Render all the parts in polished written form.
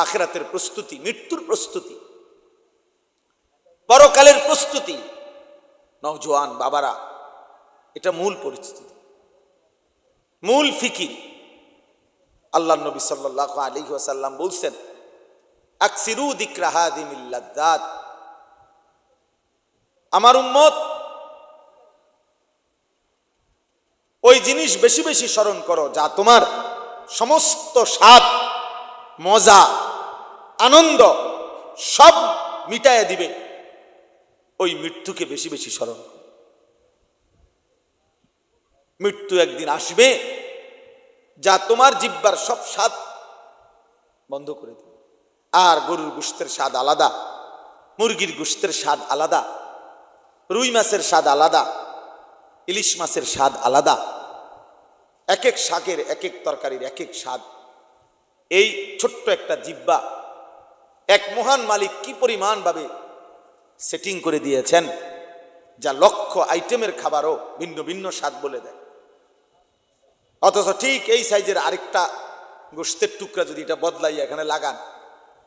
আখিরাতের প্রস্তুতি, মৃত্যুর প্রস্তুতি, পরকালের প্রস্তুতি। নওজোয়ান বাবারা, এটা মূল পরিস্থিতি, মূল ফিকির। আল্লাহ নবী সাল্লাল্লাহু আলাইহি ওয়াসাল্লাম বলছেন, আকসিরু যিকরা হাযিমিল লাযযাত, আমার উম্মত ওই জিনিস বেশি বেশি স্মরণ করো যা তোমার সমস্ত স্বাদ, মজা, আনন্দ সব মিটাইয়া দিবে। ওই মৃত্যুকে বেশি বেশি স্মরণ করো। মৃত্যু একদিন আসবে যা তোমার জিহ্বার সব স্বাদ বন্ধ করে দেবে। আর গরুর গোশতের স্বাদ আলাদা, মুরগির গোশতের স্বাদ আলাদা, রুই মাছের স্বাদ আলাদা, ইলিশ মাছের স্বাদ আলাদা। এক এক শাকের, এক এক তরকারির এক এক স্বাদ। এই ছোট্ট একটা জিহ্বা এক মহান মালিক কি পরিমাণ ভাবে সেটিং করে দিয়েছেন, যা লক্ষ আইটেমের খাবারও ভিন্ন ভিন্ন স্বাদ বলে দেয়। অথচ ঠিক এই সাইজের আরেকটা গোশতের টুকরা যদি এটা বদলাই এখানে লাগান,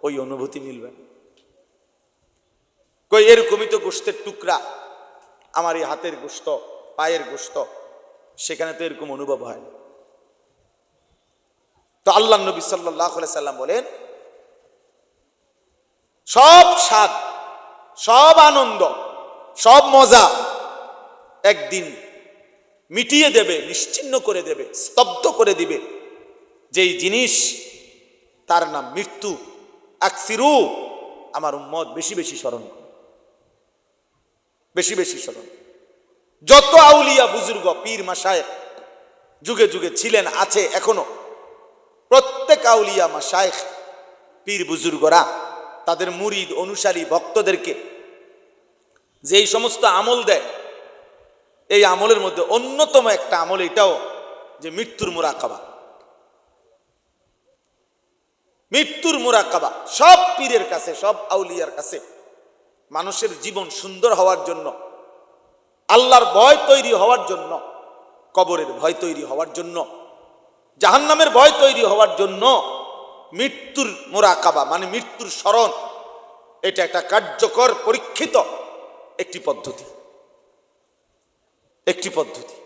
ওই অনুভূতি মিলবে না। কই এরকমই তো গোশতের টুকরা, আমার এই হাতের গোশত, পায়ের গোশত, সেখানে তো এরকম অনুভব হয় না। তো আল্লাহ নবী সাল্লাল্লাহু আলাইহি সাল্লাম বলেন, সব স্বাদ, সব আনন্দ, সব মজা একদিন মিটিয়ে দেবে, নিশ্চিহ্ন করে দেবে, স্তব্ধ করে দিবে যেই জিনিস, তার নাম মৃত্যু। আকসিরু, আমার উম্মত বেশি বেশি স্মরণ করো, বেশি বেশি স্মরণ। যত আউলিয়া বুজুর্গ, পীর মাশায়েখ যুগে যুগে ছিলেন, আছে এখনো, প্রত্যেক আউলিয়া মাশায়েখ পীর বুজুর্গরা তাদের মুরিদ, অনুসারী, ভক্তদেরকে যেই সমস্ত আমল দেয়, এই আমলের মধ্যে অন্যতম একটা আমল এটাও যে মৃত্যুর মুরাকাবা। মৃত্যুর মুরাকাবা সব পীরের কাছে, সব আউলিয়ার কাছে মানুষের জীবন সুন্দর হওয়ার জন্য, আল্লাহর ভয় তৈরি হওয়ার জন্য, কবরের ভয় তৈরি হওয়ার জন্য, জাহান্নামের ভয় তৈরি হওয়ার জন্য মৃত্যুর মুরাকাবা মানে মৃত্যুর স্মরণ, এটা একটা কার্যকর পরীক্ষিত একটি পদ্ধতি, একটি পদ্ধতি।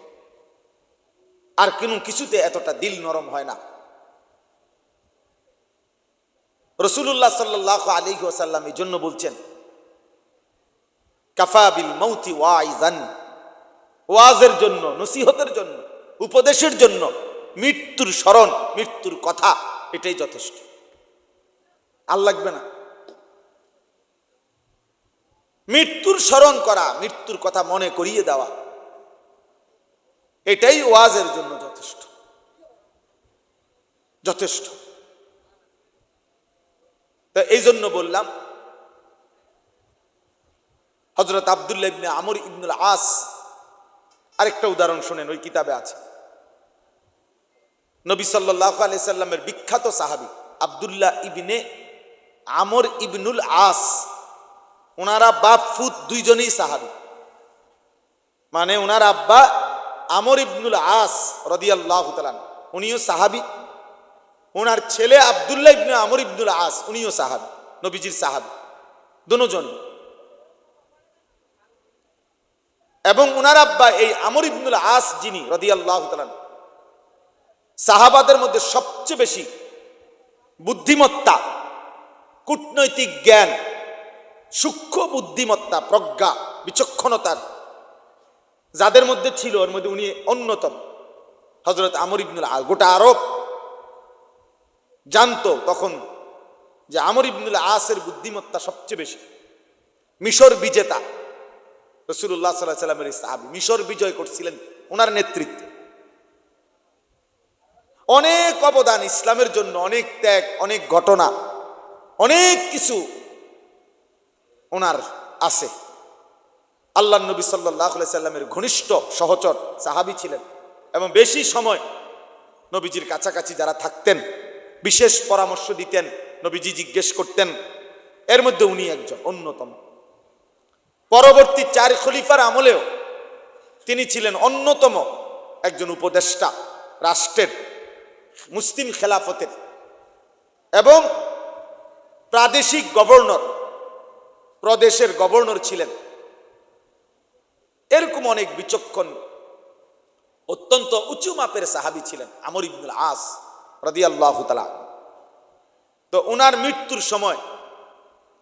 আর কোনো কিছুতে এতটা দিল নরম হয় না। রাসূলুল্লাহ সাল্লাল্লাহু আলাইহি ওয়াসাল্লাম এই জন্য বলছেন, কাফা বিল মাউতি ওয়াইজান, ওয়াজের জন্য, নসিহতের জন্য, উপদেশের জন্য মৃত্যুর স্মরণ, মৃত্যুর কথা, এটাই যথেষ্ট। আর লাগবে না। মৃত্যুর স্মরণ করা, মৃত্যুর কথা মনে করিয়ে দেওয়া, এটাই ওয়াজের জন্য যথেষ্ট, যথেষ্ট। তো এই জন্য বললাম, হযরত আব্দুল্লাহ ইবনে আমর ইবনুল আস, আরেকটা উদাহরণ শুনেন, ওই কিতাবে আছে। নবী সাল্লাল্লাহু আলাইহি সাল্লামের বিখ্যাত সাহাবী আব্দুল্লাহ ইবনে আমর ইবনুল আস, ওনারা বাপ ফুত দুইজনই সাহাবী। মানে ওনার আব্বা আমর ইবনুল আস রাদিয়াল্লাহু তাআলা উনিও সাহাবী, ওনার ছেলে আব্দুল্লাহ ইবনে আমর ইবনুল আস উনিও সাহাবী, নবীজির সাহাবী দুজন। এবং ওনার আব্বা এই আমর ইবনুল আস যিনি রাদিয়াল্লাহু তাআলা, সাহাবাদের মধ্যে সবচেয়ে বেশি বুদ্ধিমত্তা, কূটনৈতিক জ্ঞান, সূক্ষ্ম বুদ্ধিমত্তা, প্রজ্ঞা, বিচক্ষণতার যাদের মধ্যে ছিল, ওর মধ্যে উনি অন্যতম। হযরত আমর ইবনুল আস, গোটা আরব জানতো তখন যে আমর ইবনুল আসের বুদ্ধিমত্তা সবচেয়ে বেশি। মিশর বিজেতা রাসূলুল্লাহ সাল্লাল্লাহু আলাইহি ওয়াসাল্লামের সাহাবী, মিশর বিজয় করছিলেন ওনার নেতৃত্বে। অনেক অবদান ইসলামের জন্য, অনেক ত্যাগ, অনেক ঘটনা, অনেক কিছু ওনার আছে। আল্লাহর নবী সাল্লাল্লাহু আলাইহি সাল্লামের ঘনিষ্ঠ সহচর সাহাবী ছিলেন এবং বেশি সময় নবীজির কাছাকাছি যারা থাকতেন, বিশেষ পরামর্শ দিতেন, নবীজি জিজ্ঞেস করতেন, এর মধ্যে উনি একজন অন্যতম। পরবর্তী 4 খলিফার আমলেও তিনি ছিলেন অন্যতম একজন উপদেষ্টা রাষ্ট্রের, মুসলিম খেলাফতের। এবং প্রাদেশিক গভর্নর, প্রদেশের গভর্নর ছিলেন। এরকম অনেক বিচক্ষণ অত্যন্ত উঁচু মাপের সাহাবী ছিলেন আমর ইবনুল আস রাদিয়াল্লাহু তাআলা। তো ওনার মৃত্যুর সময়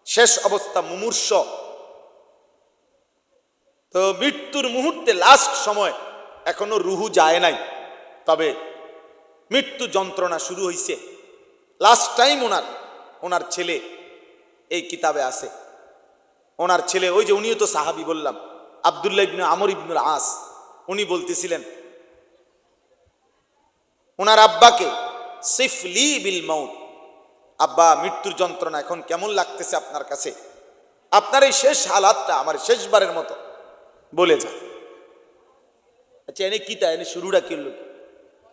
শেষ অবস্থা মুমূর্ষ। তো মৃত্যুর মুহূর্তে লাস্ট সময় এখনো রুহু যায় নাই, তবে মৃত্যু যন্ত্রণা শুরু হয়েছে। লাস্ট টাইম ওনার ছেলে এই কিতাবে আছে, ওনার ছেলে ওই যে উনিও তো সাহাবী বললাম, আব্দুল্লাহ ইবনে আমর ইবনুল আস, উনি বলতেছিলেন ওনার আব্বাকে, সিফলি বিল মাউত, আব্বা মৃত্যুর যন্ত্রণা এখন কেমন লাগতেছে আপনার কাছে? আপনার এই শেষ হালাতটা আমার শেষবারের মতো বলে যান। আচ্ছা এনে কি তা এনে শুরুটা কি হলো?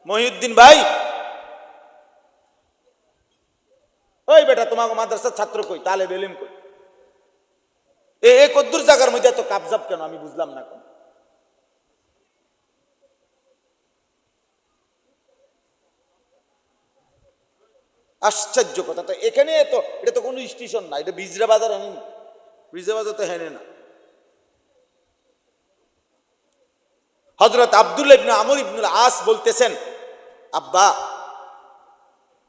মহিউদ্দিন ভাই, ওই বেটা তোমাকে মাদ্রাসার ছাত্র কই, তালেব ইলম কই, এ কদ্দুর জায়গার মধ্যে এত কাবজাব কেন আমি বুঝলাম না কেন? আশ্চর্য কথা। তো এখানে তো এটা তো কোনো স্টেশন না, এটা বিজরা বাজার হেনে, বিজরা বাজার তো হেনে না। হযরত আব্দুল্লাহ ইবনে আমর ইবনুল আস বলতেছেন, আব্বা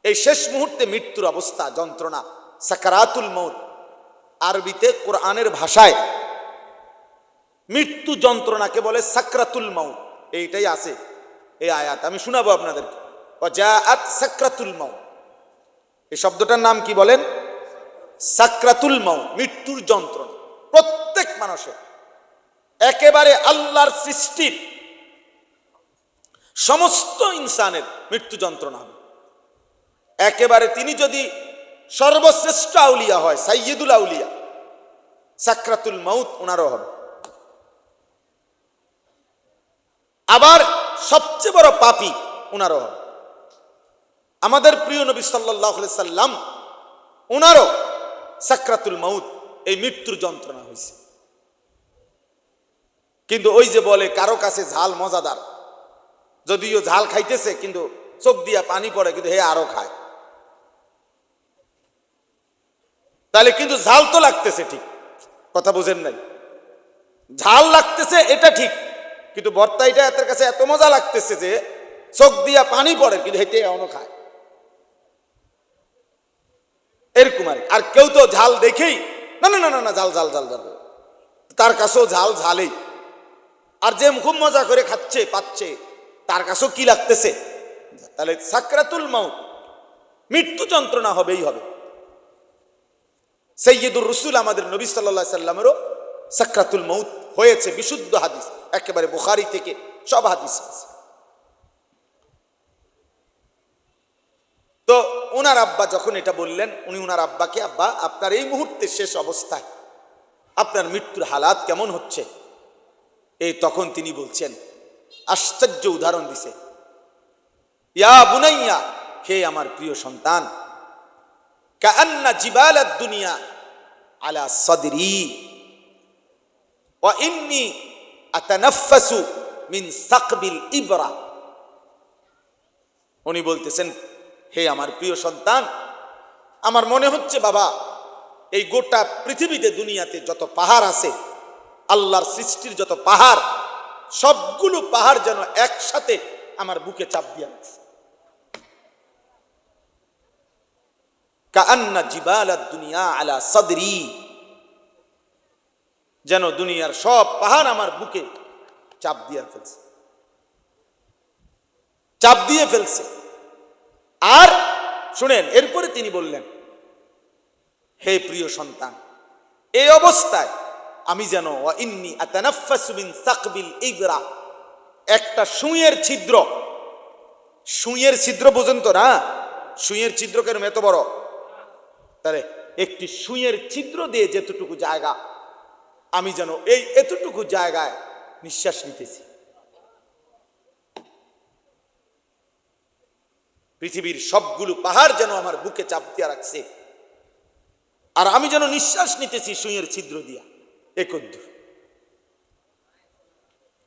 এই শেষ মুহূর্তে মৃত্যুর অবস্থা, যন্ত্রণা, সাকারাতুল মউত, আরবিতে কোরআনের ভাষায় মৃত্যু যন্ত্রণাকে বলে সাকরাতুল মউত। এইটাই আছে এই আয়াত, আমি শোনাবো আপনাদেরকে। ওয়াজাআত সাকরাতুল মউত, এই শব্দটার নাম কি বলেন? সাকরাতুল মউত, মৃত্যুর যন্ত্রণা। প্রত্যেক মানুষের, একেবারে আল্লাহর সৃষ্টির সমস্ত ইনসানের মৃত্যু যন্ত্রণা হবে। একেবারে তিনি যদি সর্বশ্রেষ্ঠ আউলিয়া হয়, সাইয়্যিদুল আউলিয়া, সাকরাতুল মউত ওনারও হবে। আবার সবচেয়ে বড় পাপী ওনারও হবে। আমাদের প্রিয় নবী সাল্লাল্লাহু আলাইহি সাল্লাম ওনারও সাকরাতুল মউত, এই মৃত্যুর যন্ত্রণা হয়েছে। কিন্তু ওই যে বলে কারো কাছে ঝাল মজাদার, যদিও ঝাল খাইতেছে কিন্তু চোখ দিয়া পানি পড়ে, কিন্তু হে আরো খায়। তাহলে কিন্তু ঝাল তো লাগতেছে, ঠিক কথা বুঝেন নাই? ঝাল লাগতেছে এটা ঠিক, কিন্তু ভর্তা এটা এর কাছে এত মজা লাগতেছে যে চোখ দিয়া পানি পড়ে, কিন্তু হেঁটে এখনো খায়। এরকম আর কেউ তো ঝাল দেখেই না না না না ঝাল ঝাল ঝাল ঝাল, তার কাছেও ঝাল ঝালেই। আর যে খুব মজা করে খাচ্ছে পাচ্ছে, তার কাছেও কি লাগতেছে? তাহলে সাকরাতুল মউত, মৃত্যু যন্ত্রণা হবেই হবে। সাইয়্যিদুর রাসূল আমাদের নবী সাল্লাল্লাহু আলাইহি সাল্লামেরও সাকরাতুল মউত হয়েছে, বিশুদ্ধ হাদিস, একেবারে বুখারী থেকে সব হাদিস আছে। তো ওনার আব্বা যখন এটা বললেন, উনি ওনার আব্বাকে, আব্বা আপনার এই মুহূর্তে শেষ অবস্থায় আপনার মৃত্যুর হালাত কেমন হচ্ছে? এই তখন তিনি বলছেন, আশ্চর্য উদাহরণ দিছে, ইয়া বুনাইয়া, হে আমার প্রিয় সন্তান, কাআন্না জিবালাদ দুনিয়া আলা সাদরি ওয়া ইন্নী আতানাফাসু মিন সাকবিল ইবরা। উনি বলতেছেন, হে আমার প্রিয় সন্তান, আমার মনে হচ্ছে বাবা, এই গোটা পৃথিবীতে দুনিয়াতে যত পাহাড় আছে, আল্লাহর সৃষ্টির যত পাহাড়, সবগুলো পাহাড় যেন একসাথে আমার বুকে চাপ দিয়ে আছে। কাআন্না জিবালাদ দুনিয়া আলা সাদরি, যেন দুনিয়ার সব পাহাড় আমার বুকে চাপ দিয়ে ফেলছে, চাপ দিয়ে ফেলছে। আর শুনেন, এরপরে তিনি বললেন, হে প্রিয় সন্তান, এই অবস্থায় আমি যেন ওয়া ইন্নী আতানাফাসু মিন সাকবিল ইবরা, একটা সুইয়ের ছিদ্র, সুইয়ের ছিদ্র পর্যন্ত না, সুইয়ের ছিদ্র কেন এত বড়? তাহলে একটি সুইয়ের ছিদ্র দিয়ে যেতটুকু জায়গা, আমি যেন এই এতটুকু জায়গায় নিঃশ্বাস নিতেছি। পৃথিবীর সবগুলো পাহাড় যেন আমার বুকে চাপ দিয়া রাখছে, আর আমি যেন নিঃশ্বাস নিতেছি সুইয়ের ছিদ্র দিয়া। একদ্দুর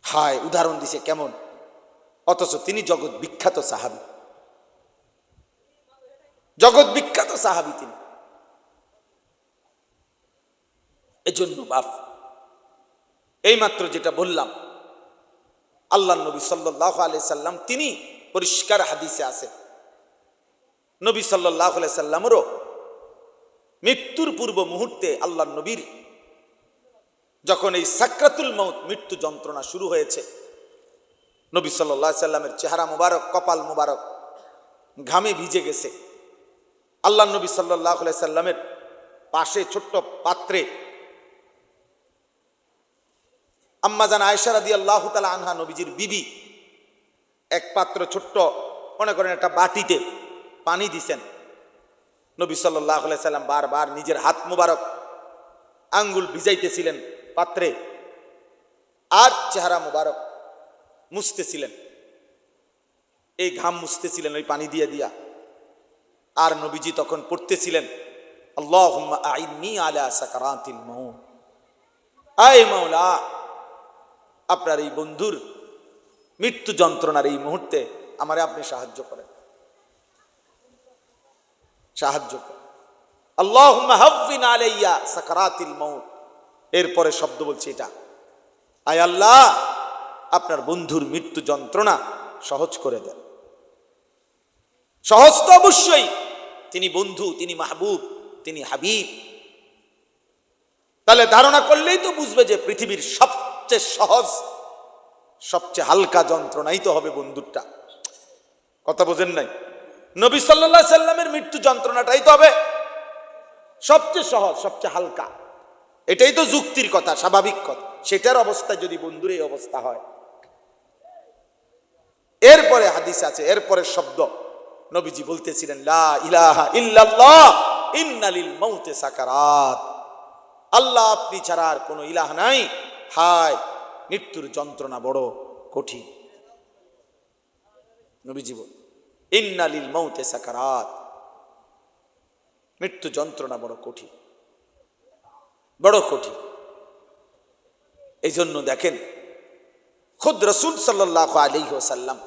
হায়, উদাহরণ দিছে কেমন! অথচ তিনি জগৎ বিখ্যাত সাহাবী, জগৎ বিখ্যাত সাহাবী তিনি। এজন্য বাপ, এইমাত্র যেটা বললাম, আল্লাহ নবী সাল্লাল্লাহু আলাইহি সাল্লাম তিনি পরিষ্কার হাদিসে আছে, নবী সাল্লাল্লাহু আলাইহি সাল্লামেরও মৃত্যুর পূর্ব মুহূর্তে আল্লাহ নবীর যখন এই সাকরাতুল মউত মৃত্যু যন্ত্রণা শুরু হয়েছে, নবী সাল্লাল্লাহু আলাইহি সাল্লামের চেহারা মুবারক, কপাল মুবারক ঘামে ভিজে গেছে। আল্লাহ নবী সাল্লাল্লাহু আলাইহি সাল্লামের পাশে ছোট্ট পাত্রে আম্মা জান আয়েশা রাদিয়াল্লাহু তাআলা আনহা নবীজির বিবি এক পাত্র ছোট্ট মনে করেন একটা বাটিতে পানি দিছেন। নবী সাল্লাল্লাহু আলাইহি সাল্লাম বারবার নিজের হাত মুবারক আঙ্গুল ভিজাইতেছিলেন পাত্রে, আর চেহারা মুবারক মুছতেছিলেন, এই ঘাম মুছতেছিলেন ওই পানি দিয়ে দিয়া। আর নবীজি তখন পড়তেছিলেন, আল্লাহুম্মা আইন্নি আলা সাকারাতিল মউত, আয় মাওলা আপনার এই বন্ধুর মৃত্যু যন্ত্রণার এই মুহূর্তে আমারে আপনি সাহায্য করেন, সাহায্য করেন। আল্লাহুম্মা হাওয়িন আলাইয়া সাকারাতিল মউত, এরপরে শব্দ বলছি এটা, আয় আল্লাহ আপনার বন্ধুর মৃত্যু যন্ত্রণা সহজ করে দেন। সহজ তো অবশ্যই, তিনি বন্ধু, তিনি মাহবুব, তিনি হাবিব। তাহলে ধারণা করলেই তো বুঝবে যে পৃথিবীর সবচেয়ে সহজ, সবচেয়ে হালকা যন্ত্রণাই তো হবে বন্ধুরটা। কথা বোঝেন নাই? নবী সাল্লাল্লাহু আলাইহি সাল্লামের মৃত্যু যন্ত্রণাটাই তো হবে সবচেয়ে সহজ, সবচেয়ে হালকা। এটাই তো যুক্তির কথা, স্বাভাবিক কথা। সেটার অবস্থা যদি বন্ধুর এই অবস্থা হয়, এরপরে হাদিস আছে, এরপরে শব্দ নবীজি বলতেছিলেন, লা ইলাহা ইল্লাল্লাহ ইন্না লিল মাউতি সাকারাত, আল্লাহ আপনি ছাড়া আর কোনো ইলাহ নাই, হায় মৃত্যুর যন্ত্রণা বড় কঠিন। নবীজি বল, ইন্না লিল মাউতি সাকারাত, মৃত্যু যন্ত্রণা বড় কঠিন, বড় কঠিন। এই জন্য দেখেন খুদ রাসূল সাল্লাল্লাহু আলাইহি ওয়াসাল্লাম,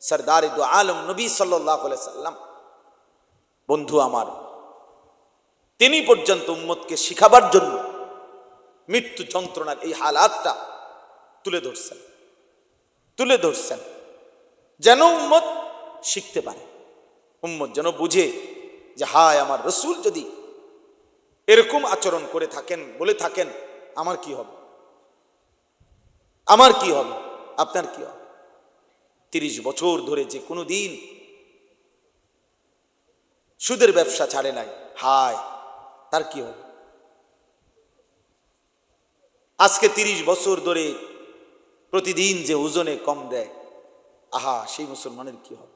সরদার দু আলম নবী সাল্লাল্লাহু আলাইহি সাল্লাম, বন্ধু আমার, তিনি পর্যন্ত উম্মতকে শিখাবার জন্য মৃত্যু যন্ত্রণার এই হালাতটা তুলে ধরছেন, যেন উম্মত শিখতে পারে, উম্মত যেন বুঝে যে হায় আমার রাসূল যদি এরকম আচরণ করে থাকেন, বলে থাকেন, আমার কি হবে, আমার কি হবে, আপনার কি হবে। 30 বছর ধরে যে কোনো দিন সুদের ব্যবসা ছাড়ে নাই, হায় তার কি হবে। আজকে 30 বছর ধরে প্রতিদিন যে ওজনে কম দেয়, আহা সেই মুসলমানের কি হবে।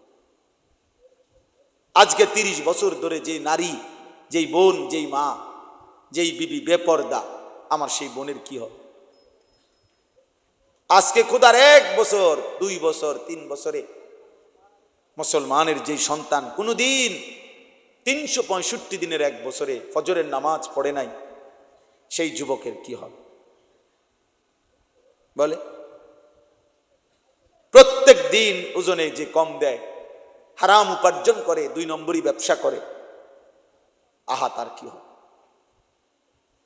আজকে 30 বছর ধরে যে নারী, যেই বোন, যেই মা, যেই বিবি বেপর্দা, আমার সেই বোনের কি হবে। আজকে খোদার 1 বছর, 2 বছর, 3 বছরে মুসলমানের যেই সন্তান কোনোদিন 365 দিনের 1 বছরে ফজরের নামাজ পড়ে নাই, সেই যুবকের কি হবে বলে। প্রত্যেক দিন ওজনে যে কম দেয়, হারাম উপার্জন করে, 2 নম্বরই ব্যবসা করে, আহা তার কি হবে,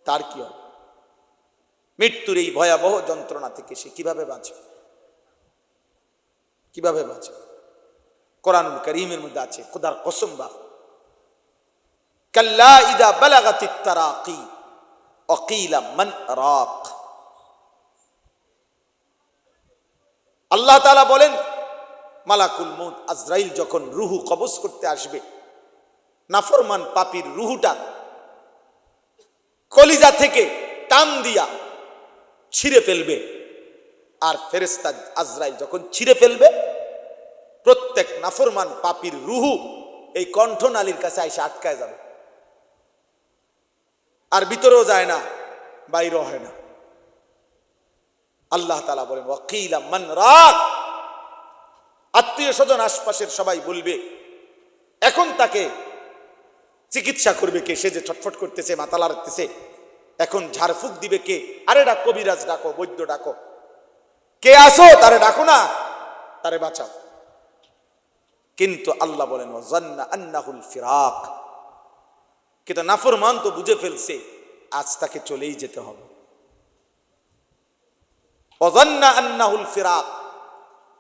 তার কি হবে। মৃত্যুর এই ভয়াবহ যন্ত্রণা থেকে সে কিভাবে বাঁচবে, কিভাবে বাঁচবে। কোরআনুল কারীমের মধ্যে আছে, খোদার কসম বা, কাল্লা ইদা বালাগাতিত তারাকি ওয়াকিলা মান রাক। আল্লাহ তাআলা বলেন, মালাকুল মউত আজরাইল যখন রুহু কবজ করতে আসবে, নাফরমান পাপীর রুহুটা কলিজা থেকে টান দিয়া ছিঁড়ে ফেলবে। আর ফেরেশতা আজরাইল যখন ছিঁড়ে ফেলবে, প্রত্যেক নাফরমান পাপীর রুহু এই কণ্ঠনালীর কাছে এসে আটকায় যাবে, আর ভিতরেও যায় না, বাইরেও হয় না। আল্লাহ তাআলা বলেন, ওয়াকিলা মান রাক, আত্মীয় স্বজন আশপাশের সবাই বলবে, এখন তাকে চিকিৎসা করবে কে, সে যে ছটফট করতেছে, মাথা লাড়তেছে, এখন ঝাড়ফুঁক দিবে কে, আরে ডাক কবিরাজ ডাকো, বৈদ্য ডাকো, কে আসো, তারে ডাকো না, তারে বাঁচাও। কিন্তু আল্লাহ বলেন, ওয়াজান্না আন্নাহুল ফিরাক, কিন্তু নাফরমান তো বুঝে ফেলছে আজ তাকে চলেই যেতে হবে। ওয়াযান্না আন্নাহুল ফিরাক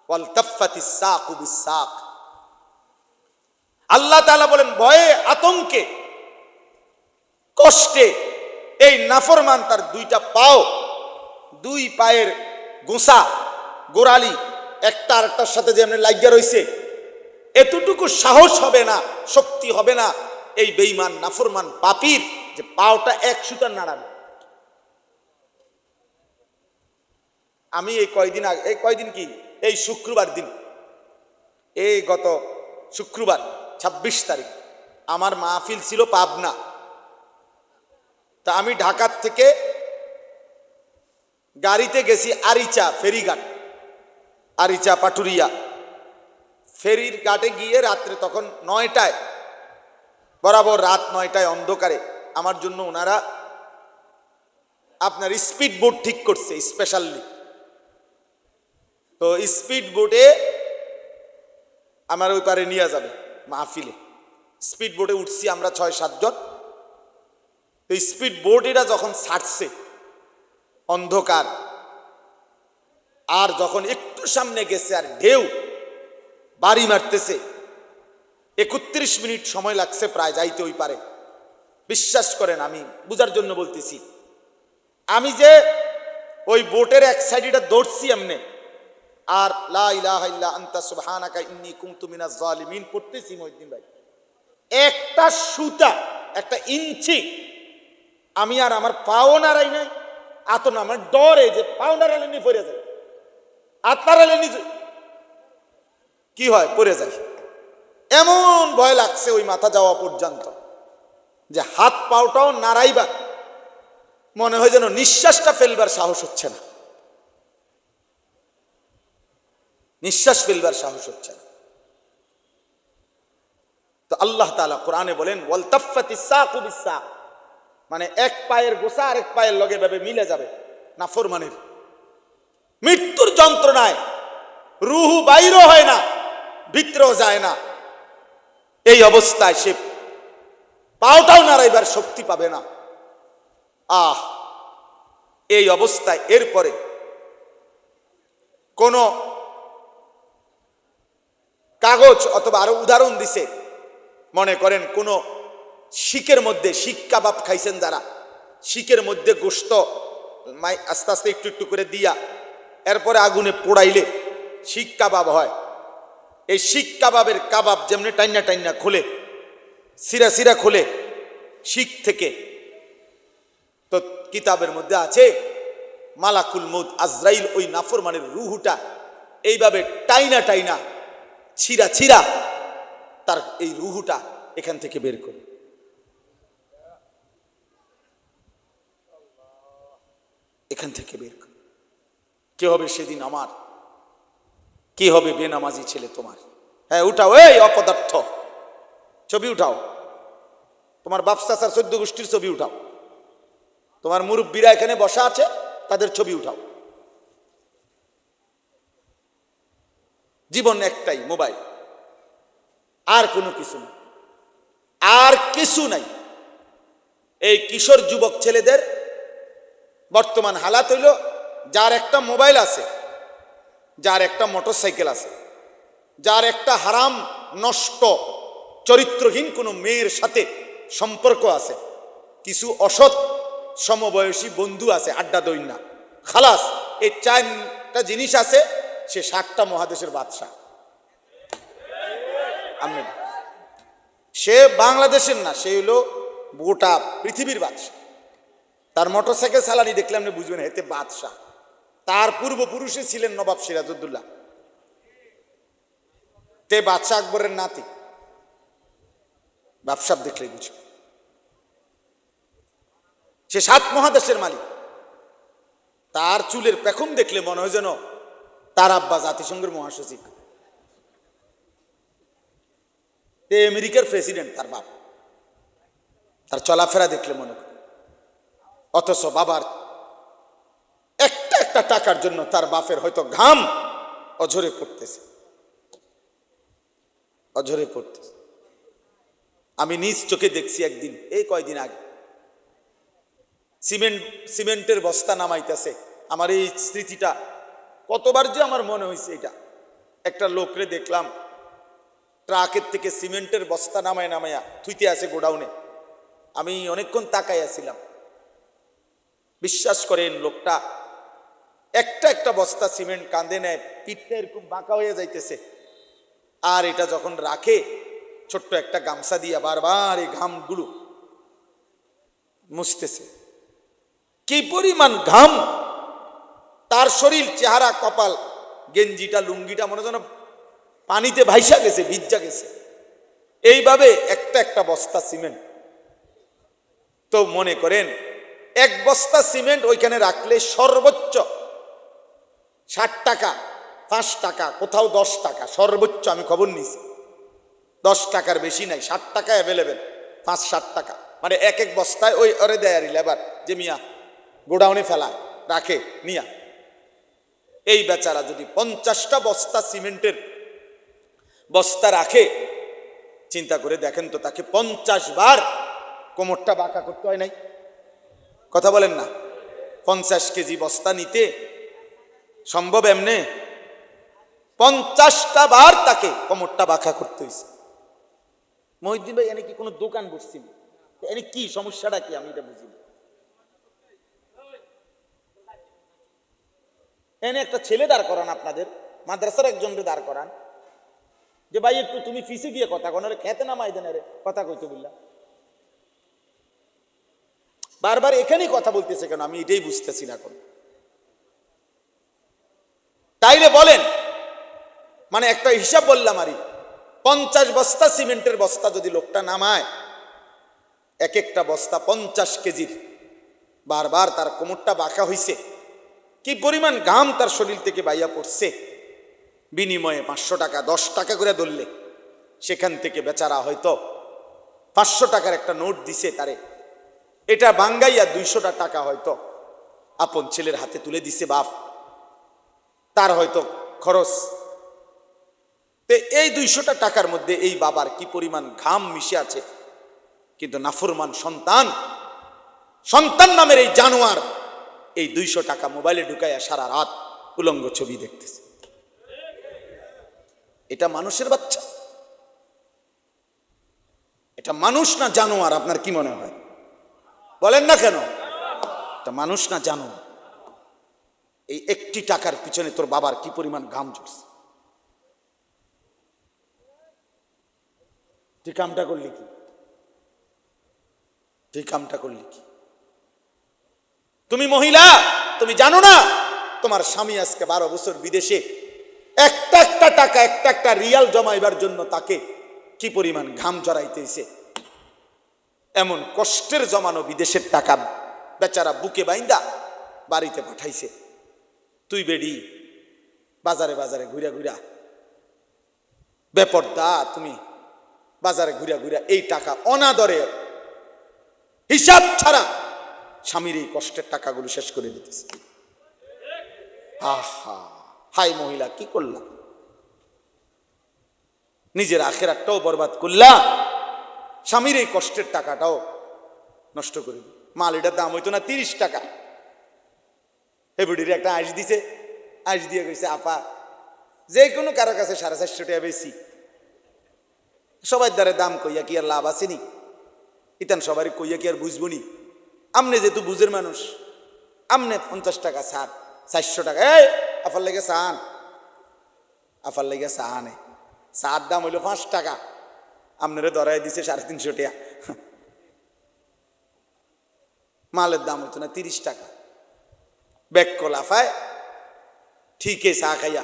ওয়ালতাফাতিস সাকু বিসাক। আল্লাহ তাআলা বলেন ভয়ে আতঙ্কে কষ্টে এই নাফরমান তার দুইটা পাও, দুই পায়ের গোসা গোড়ালি একটা আরেকটার সাথে যেমন লাগিয়া রইছে, এতটুকু সাহস হবে না, শক্তি হবে না এই বেঈমান নাফরমান পাপীর যে পাওটা এক সুতার নাড়াবে। আমি এই কয়দিন কি এই শুক্রবার দিন, এই গত শুক্রবার ২৬ তারিখ আমার মাহফিল ছিল পাবনা। তা আমি ঢাকার থেকে গাড়িতে গেছি আরিচা ফেরিঘাট, আরিচা পাটুরিয়া ফেরির ঘাটে গিয়ে রাত্রে তখন ৯টায়, বরাবর রাত ৯টায় অন্ধকারে আমার জন্য ওনারা আপনার স্পিড বোট ঠিক করছে স্পেশালি। তো স্পিড বোটে আমার ওই পারে নিয়ে যাবে মাহফিলে। স্পিড বোটে উঠছি আমরা ৬-৭ জন। তো স্পিড বোট এটা যখন ছাড়ছে অন্ধকার, আর যখন একটু সামনে গেছে আর ঢেউ বাড়ি মারতেছে, ৩১ মিনিট সময় লাগছে প্রায় যাইতে ওই পারে। বিশ্বাস করেন, আমি বুঝার জন্য বলতেছি, আমি যে ওই বোটের এক সাইডটা দৌড়ছি এমনি, আর লা ইলাহা ইল্লা আনতা সুবহানাকা ইন্নী কুনতু মিনাজ জালিমিন পড়তেছি মহিউদ্দিন ভাই, একটা সুতা একটা ইঞ্চি আমি আর আমার পাও নাড়াই নাই। আত না আমার ডরে যে পাও নাড়ালে নি পড়ে যায়, হাত নাড়ালে নিজে কি হয় পড়ে যায়। এমন ভয় লাগছে ওই মাথা যাওয়া পর্যন্ত যে হাত পাওটাও নাড়াইবার মনে হয় যেন নিঃশ্বাসটা ফেলবার সাহস হচ্ছে না, নিঃশ্বাস ফেলবার সাহস হচ্ছে না। তো আল্লাহ তাআলা কোরআনে বলেন ওয়ালতাফাতিস সাকু বিসাক, মানে এক পায়ের গোসা আরেক পায়ের লগে ভাবে মিলে যাবে। নাফরমানের মৃত্যুর যন্ত্রণায় রুহু বাইরও হয় না, ভিতরেও যায় না, এই অবস্থায় সে পাওটাও নাড়াইবার শক্তি পাবে না। এই অবস্থায় এরপরে কোন কাগজ অথবা আরো উদাহরণ দিছে, মনে করেন কোন শিকের মধ্যে, শিক কাবাব খাইছেন যারা, শিকের মধ্যে গোশত আস্তে আস্তে একটু একটু করে দিয়া এরপরে আগুনে পোড়াইলে শিক কাবাব হয়। এই শিক কাবাবের কাবাব যেমনি টাইনা টাইনা খোলে, সিরা সিরা খোলে শিক থেকে, তো কিতাবের মধ্যে আছে মালাকুল মউত আজরাইল ওই নাফরমানের রুহুটা এইভাবে টাইনা টাইনা ছিঁড়া ছিঁড়া তার এই রুহুটা এখান থেকে বের করে। এখান থেকে বের করে কে হবে সেদিন আমার, কি হবে বেনামাজি ছেলে তোমার। হ্যাঁ উঠাও, এই অপদার্থ ছবি উঠাও, তোমার বাপ চাচার ১৪ গোষ্ঠীর ছবি উঠাও, তোমার মুরব্বীরা এখানে বসা আছে তাদের ছবি উঠাও। জীবন একটাই, মোবাইল, আর কোনো কিছু নেই, আর কিছু নাই। এই কিশোর যুবক ছেলেদের বর্তমান হালাত হইল, যার একটা মোবাইল আছে, যার একটা মোটরসাইকেল আছে, যার একটা হারাম নষ্ট চরিত্রহীন কোনো মেয়ের সাথে সম্পর্ক আছে, কিছু অসৎ সমবয়সী বন্ধু আছে, আড্ডা দইন না, খালাস এই 4টা জিনিস আছে, সে 7টা মহাদেশের বাদশাহ। সে বাংলাদেশের না, সে হলো গোটা পৃথিবীর বাদশাহ। তার মোটরসাইকেল চালানি দেখলে আপনি বুঝবেন এতে বাদশাহ। তার পূর্বপুরুষে ছিলেন নবাব সিরাজউদ্দৌলা, তে বাদশাহ আকবরের নাতি। ব্যবসা দেখলে বুঝবে সে 7 মহাদেশের মালিক। তার চুলের পেখম দেখলে মনে হয় যেন তার আব্বা জাতিসংঘের মহাসচিব, আমেরিকার প্রেসিডেন্ট তার বাপ। তার চলাফেরা দেখলে মনে হয়, অথচ বাবার একটা একটা টাকার জন্য তার বাপের হয়তো ঘাম অঝরে পড়তেছে, অঝরে পড়তেছে। আমি নিজ চোখে দেখছি একদিন, এই কয়দিন আগে সিমেন্টের বস্তা নামাইতেছে। আমার এই স্মৃতিটা কতবার যে আমার মনে হয়েছে। এটা একটা লোকরে দেখলাম ট্রাকের থেকে সিমেন্টের বস্তা নামায়া থুইতে আছে গোডাউনে। আমি অনেকক্ষণ তাকাই আছিলাম। বিশ্বাস করেন লোকটা একটা বস্তা সিমেন্ট কাঁধে নেয়, পিঠটা এরকম বাঁকা হয়ে যাইতেছে। আর এটা যখন রাখে ছোট্ট একটা গামছা দিয়া বারবার এই ঘামগুলো মুছতেছে। কি পরিমাণ ঘাম তার শরীর, চেহারা, কপাল, গেঞ্জিটা, লুঙ্গিটা মনে যেন পানিতে ভাইসা গেছে, ভিজা গেছে। এইভাবে একটা বস্তা সিমেন্ট। তো মনে করেন এক বস্তা সিমেন্ট ওইখানে রাখলে সর্বোচ্চ 60 টাকা, 5 টাকা, কোথাও 10 টাকা সর্বোচ্চ। আমি খবর নিয়েছি 10 টাকার বেশি নাই, 60 টাকা অ্যাভেলেবেল, 5-7 টাকা। মানে এক বস্তায় ওই ওরে দেয় লেবার যে মিয়া গোডাউনে ফেলা রাখে নিয়া। এই বেচারা যদি 50টা বস্তা সিমেন্টের বস্তা রাখে, চিন্তা করে দেখেন তো, তাকে 50 বার কোমরটা বাঁকা করতে হয় নাই? কথা বলেন না? 50 কেজি বস্তা নিতে সম্ভব এমনে? 50টা বার তাকে কোমরটা বাঁকা করতে হয়েছে। মহিউদ্দিন ভাই, এনে কি কোনো দোকান বসছিল? এনে কি সমস্যাটা কি? আমি এটা বুঝি না। এনে একটা ছেলে দাঁড় করান, আপনাদের মাদ্রাসার একজনকে দাঁড় করান, যে ভাই একটু তুমি ফিসে গিয়ে কথা কোন, খেতে নামাই দেন, রে কথা কইতে বললাম। বারবার এখানেই কথা বলতেছে কেন? আমি এটাই বুঝতেছি না এখন। তাইলে বলেন, মানে একটা হিসাব বললাম, আরই 50 বস্তা সিমেন্টের বস্তা যদি লোকটা নামায়, একটা বস্তা 50 কেজির, বারবার তার কোমরটা বাঁকা হইছে, কি পরিমাণ ঘাম তার শরীর থেকে বাইয়া পড়ছে। বিনিময়ে 500 টাকা, 10 টাকা করে ধরলে সেখান থেকে বেচারা হয়তো 500 টাকার একটা নোট দিছে তারে, এটা বাঙ্গাইয়া 200টা টাকা হয়তো আপন ছেলের হাতে তুলে দিছে বাপ, তার হয়তো খরচ। তো এই 200টা টাকার মধ্যে এই বাবার কি পরিমাণ ঘাম মিশে আছে। কিন্তু নাফরমান সন্তান নামের এই জানোয়ার এই 200 টাকা মোবাইলে ঢুকাইয়া সারা রাত উলঙ্গ ছবি দেখতেছে। এটা মানুষের বাচ্চা? এটা মানুষ না জানোয়ার? আপনার কি মনে হয়? বলেন না কেন? এটা মানুষ না জানোয়ার? এই একটি টাকার পিছনে তোর বাবার কি পরিমাণ ঘাম ঝরছে। তুই কামটা করলি কি? তুমি মহিলা, তুমি জানো না তোমার স্বামী আজকে 12 বছর বিদেশে একটা টাকা, একটা রিয়াল জমাইবার জন্য তাকে কি পরিমাণ ঘাম জড়াইতেছে। এমন কষ্টের জমানো বিদেশের টাকা বেচারা বুকে বাইন্দা বাড়িতে পাঠাইছে। তুই বেডি বাজারে ঘুরা বেপরদা, তুমি বাজারে ঘুরা এই টাকা অনাদরে হিসাব ছাড়া স্বামীর এই কষ্টের টাকাগুলো শেষ করে দিতেছে। আহা, হাই মহিলা, কি করলা? নিজের আখেরাতটাও বরবাদ করলা, স্বামীর এই কষ্টের টাকাটাও নষ্ট করে দিল। মাল এটার দাম হইতো না 30 টাকা। হেবুডির একটা আইস দিছে, আইস দিয়ে গেছে, আপা যে কোনো কারো কাছে 450 টাকা বেশি, সবাই দ্বারে দাম কইয়া কি আর লাভ আসেনি? ইতান সবারই কইয়া কি আর বুঝবো নি? আমনে যেহেতু বুঝের মানুষ, আমনে 50 টাকা ছাড়, 400 টাকা, এই আফার লেগে চান, আফার লেগে চানে চার দাম হইলো 5 টাকা, আপনারে ধরাই দিছে 350 টাকা। মালের দাম হইতো না 30 টাকা। ব্যাগ লাফায় ঠিকই চা খাইয়া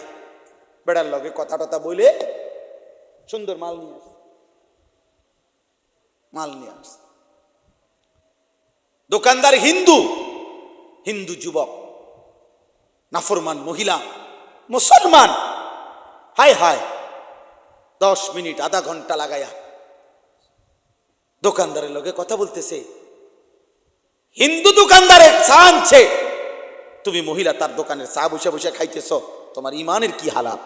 বেড়ার লগে কথা টথা বলে সুন্দর মাল নিয়ে আস। দোকানদার হিন্দু যুবক, নাফরমান মহিলা মুসলমান, হায় 10 মিনিট আধা ঘন্টা লাগাইয়া দোকানদারের লগে কথা বলতেছে। হিন্দু দোকানদারের চা আনছে, তুমি মহিলা তার দোকানের চা বসে বসে খাইতেছ। তোমার ইমানের কি হালাত?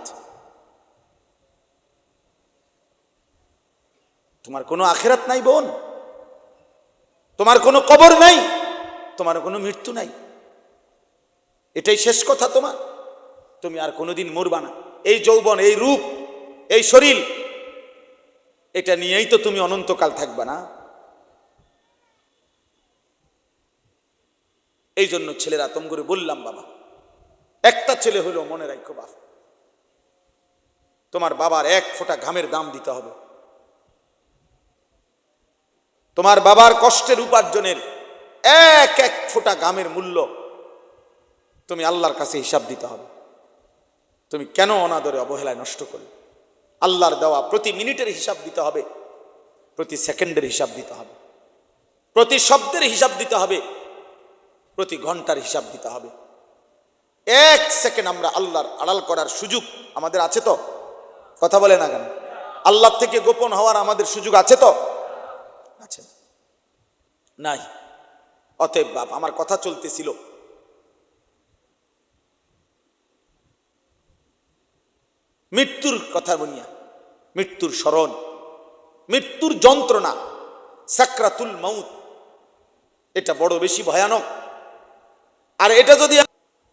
তোমার কোনো আখিরাত নাই বোন, তোমার কোনো কবর নাই, তোমার কোনো মৃত্যু নাই, এটাই শেষ কথা তোমার, তুমি আর কোনোদিন মরবা না। এই যৌবন, এই রূপ, এই শরীর, এটা নিয়েই তো তুমি অনন্তকাল থাকবা না। এই জন্য ছেলেরা তোম করে বললাম, বাবা একটা ছেলে হলো মনে রাখো বাপ, তোমার বাবার এক ফোঁটা ঘামের দাম দিতে হবে। তোমার বাবার কষ্টের উপার্জনের এক এক ফোঁটা ঘামের মূল্য তুমি আল্লাহর কাছে হিসাব দিতে হবে। তুমি কেন অনাদরে অবহেলায় নষ্ট করলে? আল্লাহর দেওয়া প্রতি মিনিটের হিসাব দিতে হবে, প্রতি সেকেন্ডের হিসাব দিতে হবে, প্রতি শব্দের হিসাব দিতে হবে, প্রতি ঘন্টার হিসাব দিতে হবে। এক সেকেন্ড আমরা আল্লাহর আড়াল করার সুযোগ আমাদের আছে তো? কথা বলে না কেন? আল্লাহ থেকে গোপন হওয়ার আমাদের সুযোগ আছে তো? আছে নাই? অতএব বাপ, আমার কথা চলতেছিল, মৃত্যুর কথা বলিয়া, মৃত্যুর স্মরণ, মৃত্যুর যন্ত্রণা, সাকরাতুল মাউত, এটা বড় বেশি ভয়ানক। আর এটা যদি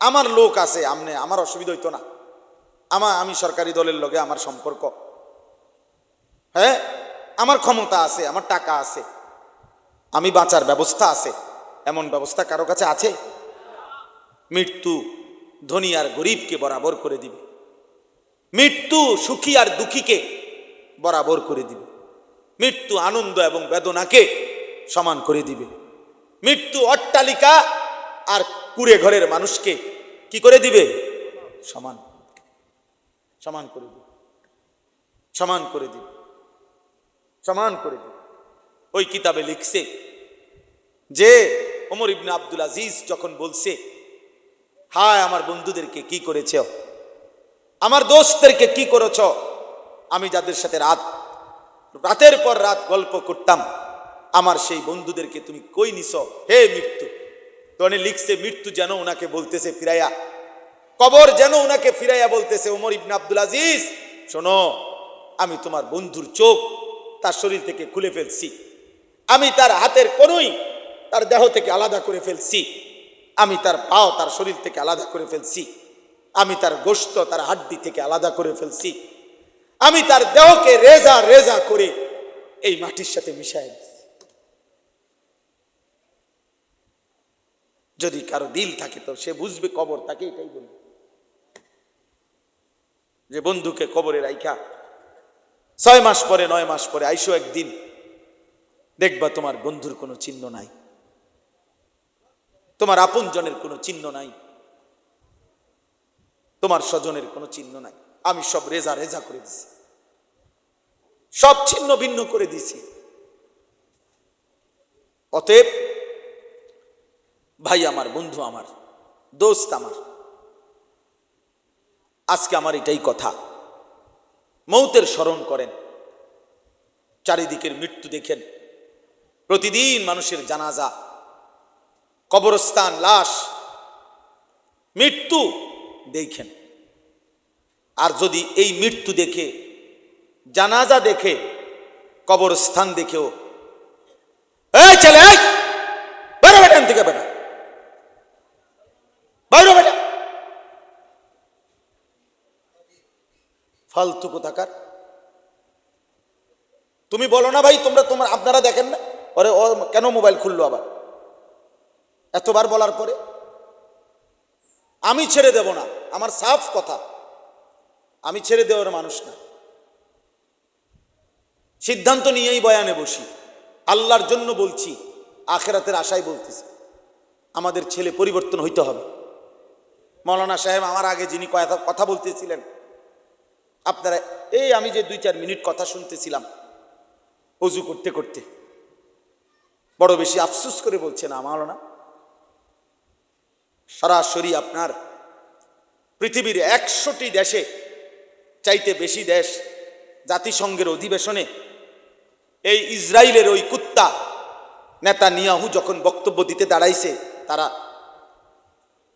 আমার লোক আছে, আমার অসুবিধা হইতো না। আমি সরকারি দলের লগে আমার সম্পর্ক, হ্যাঁ, আমার ক্ষমতা আছে, আমার টাকা আছে, আমি বাঁচার ব্যবস্থা আছে, এমন ব্যবস্থা কারো কাছে আছে? মৃত্যু ধনী আর গরিবকে বরাবর করে দিবে, মৃত্যু সুখী আর দুঃখীকে বরাবর করে দিবে, মৃত্যু আনন্দ এবং বেদনাকে সমান করে দিবে, মৃত্যু অট্টালিকা আর কুড়ে ঘরের মানুষকে কি করে দিবে? সমান, সমান করে দিবে, সমান করে দিবে, সমান করে দিবে। ওই কিতাবে লিখছে যে ওমর ইবনে আব্দুল আজিজ যখন বলছে, হায় আমার বন্ধুদেরকে কি করেছ, আমার দোস্তদেরকে কি করেছ, আমি যাদের সাথে রাতের পর রাত গল্প করতাম, আমার সেই বন্ধুদেরকে তুমি কই নিছ হে মৃত্যু। তখন লিখছে, মৃত্যু যেন ওনাকে বলতেছে ফিরাইয়া, কবর যেন ওনাকে ফিরাইয়া বলতেছে, ওমর ইবনে আব্দুল আজিজ শোনো, আমি তোমার বন্ধুর চোখ তার শরীর থেকে খুলে ফেলছি, আমি তার হাতের কোনোই তার দেহ থেকে আলাদা করে ফেলছি, আমি তার পাও তার শরীর থেকে আলাদা করে ফেলছি, আমি তার গোশত তার হাড্ডি থেকে আলাদা করে ফেলছি, আমি তার দেহকে রেজা রেজা করে এই মাটির সাথে মিশাই দিচ্ছি। যদি কারো দিল থাকে তো সে বুঝবে, কবর তাকে এটাই বলবে, যে বন্ধুকে কবরে রাইখা 6 মাস পরে 9 মাস পরে আইসো একদিন, দেখবা তোমার বন্ধুর কোনো চিহ্ন নাই, তোমার আপনজনের কোনো চিহ্ন নাই, তোমার স্বজনের কোনো চিহ্ন নাই। আমি সব রেজা রেজা করে দিছি, সব ছিন্ন ভিন্ন করে দিছি। অতএব ভাই আমার, বন্ধু আমার, দোস্ত আমার, আজকে আমার এটাই কথা, মৌতের স্মরণ করেন। চারিদিকের মৃত্যু দেখেন, প্রতিদিন মানুষের জানাজা, কবরস্থান, লাশ, মৃত্যু দেখেন। আর যদি এই মৃত্যু দেখে, জানাজা দেখে, কবরস্থান দেখেও এই ছেলে বেরো বেটা থেকে, বেটা বাইরো, বেটা ফালতু কোথাকার। তুমি বলো না ভাই, আপনারা দেখেন না, ওরে ও কেন মোবাইল খুললো আবার? এতবার বলার পরে আমি ছেড়ে দেব না, আমার সাফ কথা, আমি ছেড়ে দেওয়ার মানুষ না। সিদ্ধান্ত নিয়েই বয়ানে বসি, আল্লাহর জন্য বলছি, আখেরাতের আশায় বলতেছি। আমাদের ছেলে পরিবর্তন হইতে হবে। মৌলানা সাহেব আমার আগে যিনি কথা বলতেছিলেন, আপনারা আমি যে 2-4 মিনিট কথা শুনতেছিলাম ওযু করতে করতে, বড় বেশি আফসোস করে বলছে না মৌলানা, সরাসরি আপনার পৃথিবীর 100টি দেশে চাইতে বেশি দেশ জাতিসংঘের অধিবেশনে এই ইসরায়েলের ওই কুত্তা নেতানিয়াহু যখন বক্তব্য দিতে দাঁড়াইছে, তারা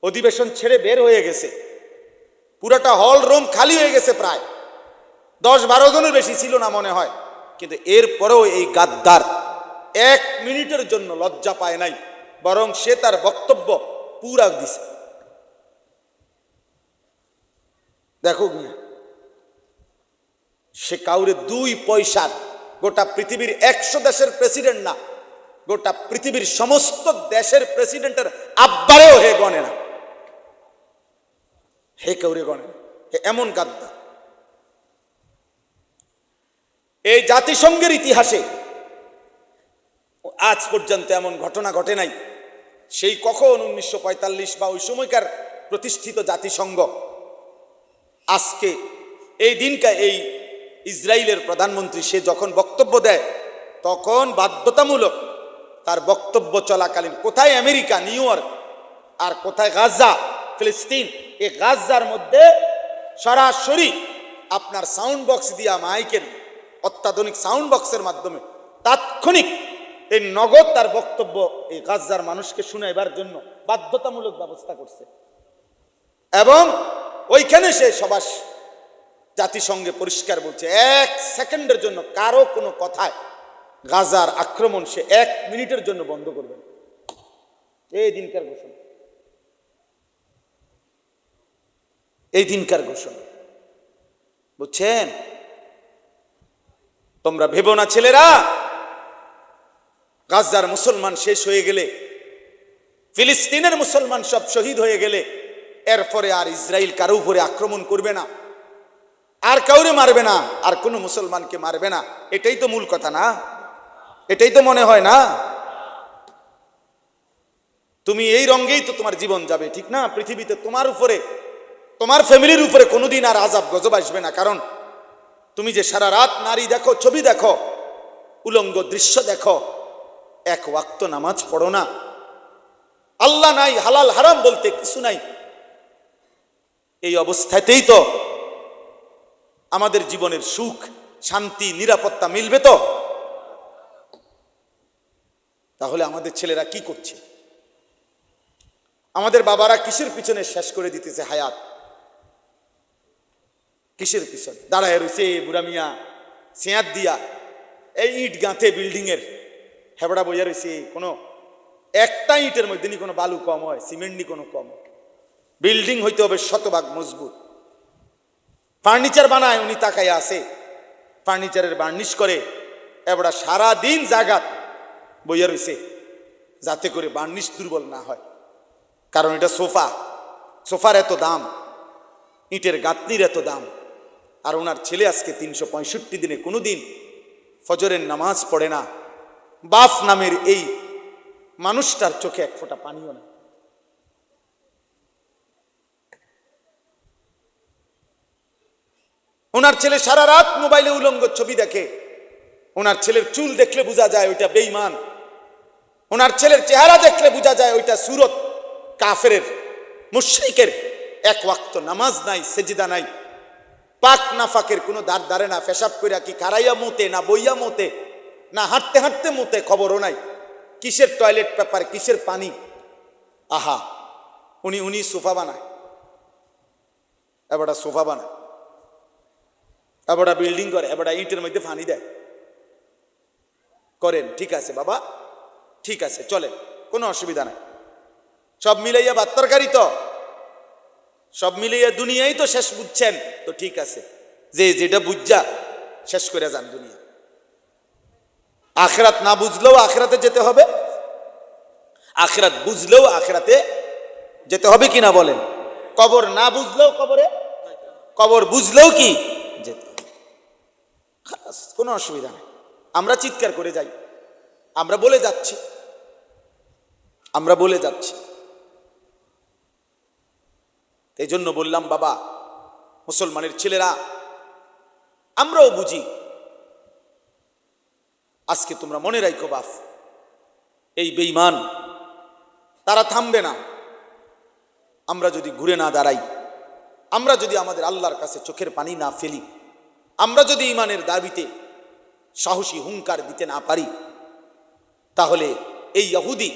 অধিবেশন ছেড়ে বের হয়ে গেছে, পুরাটা হল রুম খালি হয়ে গেছে, প্রায় 10-12 জনের বেশি ছিল না মনে হয়। কিন্তু এরপরেও এই গাদ্দার 1 মিনিটের জন্য লজ্জা পায় নাই, বরং সে তার বক্তব্য পুরা দিছে। দেখো সে কাউরে 2 পয়সার, গোটা পৃথিবীর 100 দেশের প্রেসিডেন্ট না, গোটা পৃথিবীর সমস্ত দেশের প্রেসিডেন্টের আব্বারেও হে গণে না, হে কাউরে গণে না। এমন গাদ্দা। এই জাতিসংঘের ইতিহাসে আজ পর্যন্ত এমন ঘটনা ঘটে নাই। সেই কখন 1945 বা ওই সময়কার প্রতিষ্ঠিত জাতিসংঘ আজকে এই দিনকা এই ইসরায়েলের প্রধানমন্ত্রী সে যখন বক্তব্য দেয় তখন বাধ্যতামূলক তার বক্তব্য চলাকালীন কোথায় আমেরিকা নিউ ইয়র্ক আর কোথায় গাজা ফিলিস্তিন, এই গাজার মধ্যে সরাসরি আপনার সাউন্ড বক্স দিয়া, মাইকের অত্যাধুনিক সাউন্ড বক্সের মাধ্যমে তাৎক্ষণিক এই নগদ তার বক্তব্য এই গাজার মানুষকে শুনাইবার জন্য বাধ্যতামূলক ব্যবস্থা করছে। এবং ওইখানে সে সবার জাতিসংঘে পরিষ্কার বলছে 1 সেকেন্ডের জন্য কারো কোনো কথায় গাজার আক্রমণ সে 1 মিনিটের জন্য বন্ধ করবে। এই দিনকার ঘোষণা, এই দিনকার ঘোষণা, বুঝছেন? তোমরা ভেবো না ছেলেরা, গাজার মুসলমান শেষ হয়ে গেলে, ফিলিস্তিনের মুসলমান সব শহীদ হয়ে গেলে এরপরে আর ইসরায়েল কারো উপরে আক্রমণ করবে না, আর কাউরে মারবে না, আর কোনো মুসলমানকে মারবে না। এটাই তো মূল কথা না? এটাই তো মনে হয় না? তুমি এই রঙেই তো তোমার জীবন যাবে, ঠিক না? পৃথিবীতে তোমার উপরে, তোমার ফ্যামিলির উপরে কোনোদিন আর আযাব গজব আসবে না। কারণ তুমি যে সারা রাত নারী দেখো, ছবি দেখো, উলঙ্গ দৃশ্য দেখো, 1 ওয়াক্ত নামাজ পড়ো না, আল্লাহ নাই, হালাল হারাম বলতে কিছু নাই। এই অবস্থাতেই তো আমাদের জীবনের সুখ, শান্তি, নিরাপত্তা মিলবে তো? তাহলে আমাদের ছেলেরা কি করছে? আমাদের বাবারা কিসের পিছনে শেষ করে দিতেছে হায়াত? কিসের পিছনে দাঁড়ায় রয়েছে বুড়া মিয়া সিয়াত দিয়া, এই ইট গাঁথে বিল্ডিং এর হেবড়া বইয়া রয়েছে। কোনো একটা ইটের মধ্যে নি কোনো বালু কম হয়, সিমেন্ট নি কোনো কম। বিল্ডিং হইতে হবে শতভাগ মজবুত। ফার্নিচার বানায়, উনি তাকায় আছে, ফার্নিচারের বার্নিশ করে, এবড়া সারা দিন জাগাত বইয়া রয়েছে যাতে করে বার্নিশ দুর্বল না হয়। কারণ এটা সোফা, সোফার এত দাম, ইটের গাঁথনির এত দাম। আর ওনার ছেলে আজকে 365 দিনে কোনো দিন ফজরের নামাজ পড়ে না। বাপ নামের এই মানুষটার চোখে 1 ফোঁটা পানিও না। ওনার ছেলে সারা রাত মোবাইলে উলঙ্গ ছবি দেখে। ওনার ছেলের চুল দেখলে বোঝা যায় ওইটা বেঈমান। ওনার ছেলের চেহারা দেখলে বোঝা যায় ওইটা সুরত কাফেরের, মুশরিকের। 1 ওয়াক্ত নামাজ নাই, সেজদা নাই, পাক নাফাকের কোনো দাঁড় দাঁড়ে না। পেশাব কইরা কি খারাইয়া মুতে, না বইয়া মুতে, না হাঁটতে হাঁটতে মুতে, খবরও নাই। কিসের টয়লেট পেপার, কিসের পানি। আহা, উনি সোফা বানায়, এবারটা সোফা বানায়, এবারটা বিল্ডিং করে, এবারটা ইটের মধ্যে পানি দেয়। করেন, ঠিক আছে বাবা, ঠিক আছে, চলেন, কোনো অসুবিধা নাই। সব মিলাইয়া ভাত তরকারি তো, সব মিলাইয়া দুনিয়াই তো শেষ বুঝছেন তো, ঠিক আছে, যে যেটা বুঝা শেষ করে যান দুনিয়া। আখিরাত না বুঝলেও আখিরাতে যেতে হবে, আখিরাত বুঝলেও আখিরাতে যেতে হবে কিনা বলেন? কবর না বুঝলেও কবরে, কবর বুঝলেও কি যেতে হবে। কোনো অসুবিধা নেই। আমরা চিৎকার করে যাই, আমরা বলে যাচ্ছি, আমরা বলে যাচ্ছি। এই জন্য বললাম বাবা, মুসলমানের ছেলেরা, আমরাও বুঝি। আজকে তোমরা মনে রাখো বাপ, এই বেঈমান তারা থামবে না। আমরা যদি ঘুরে না দাঁড়াই, আমরা যদি আমাদের আল্লাহর কাছে চোখের পানি না ফেলি, আমরা যদি ইমানের দাবিতে সাহসী হুঙ্কার দিতে না পারি, তাহলে এই ইহুদি,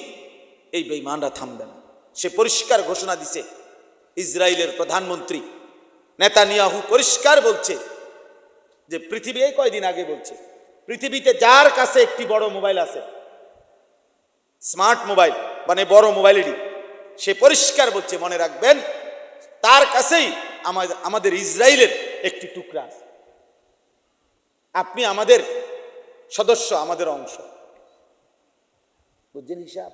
এই বেঈমানরা থামবে না। সে পরিষ্কার ঘোষণা দিছে, ইসরায়েলের প্রধানমন্ত্রী নেতানিয়াহু পরিষ্কার বলছে যে পৃথিবী, এই কয়দিন আগে বলছে, পৃথিবীতে যার কাছে একটি বড় মোবাইল আছে, স্মার্ট মোবাইল, মানে বড় মোবাইলেরই, সে পরিষ্কার বলছে, মনে রাখবেন তার কাছেই আমাদের ইসরায়েলের একটি টুকরা আছে। আপনি আমাদের সদস্য, আমাদের অংশ, বুঝছেন হিসাব?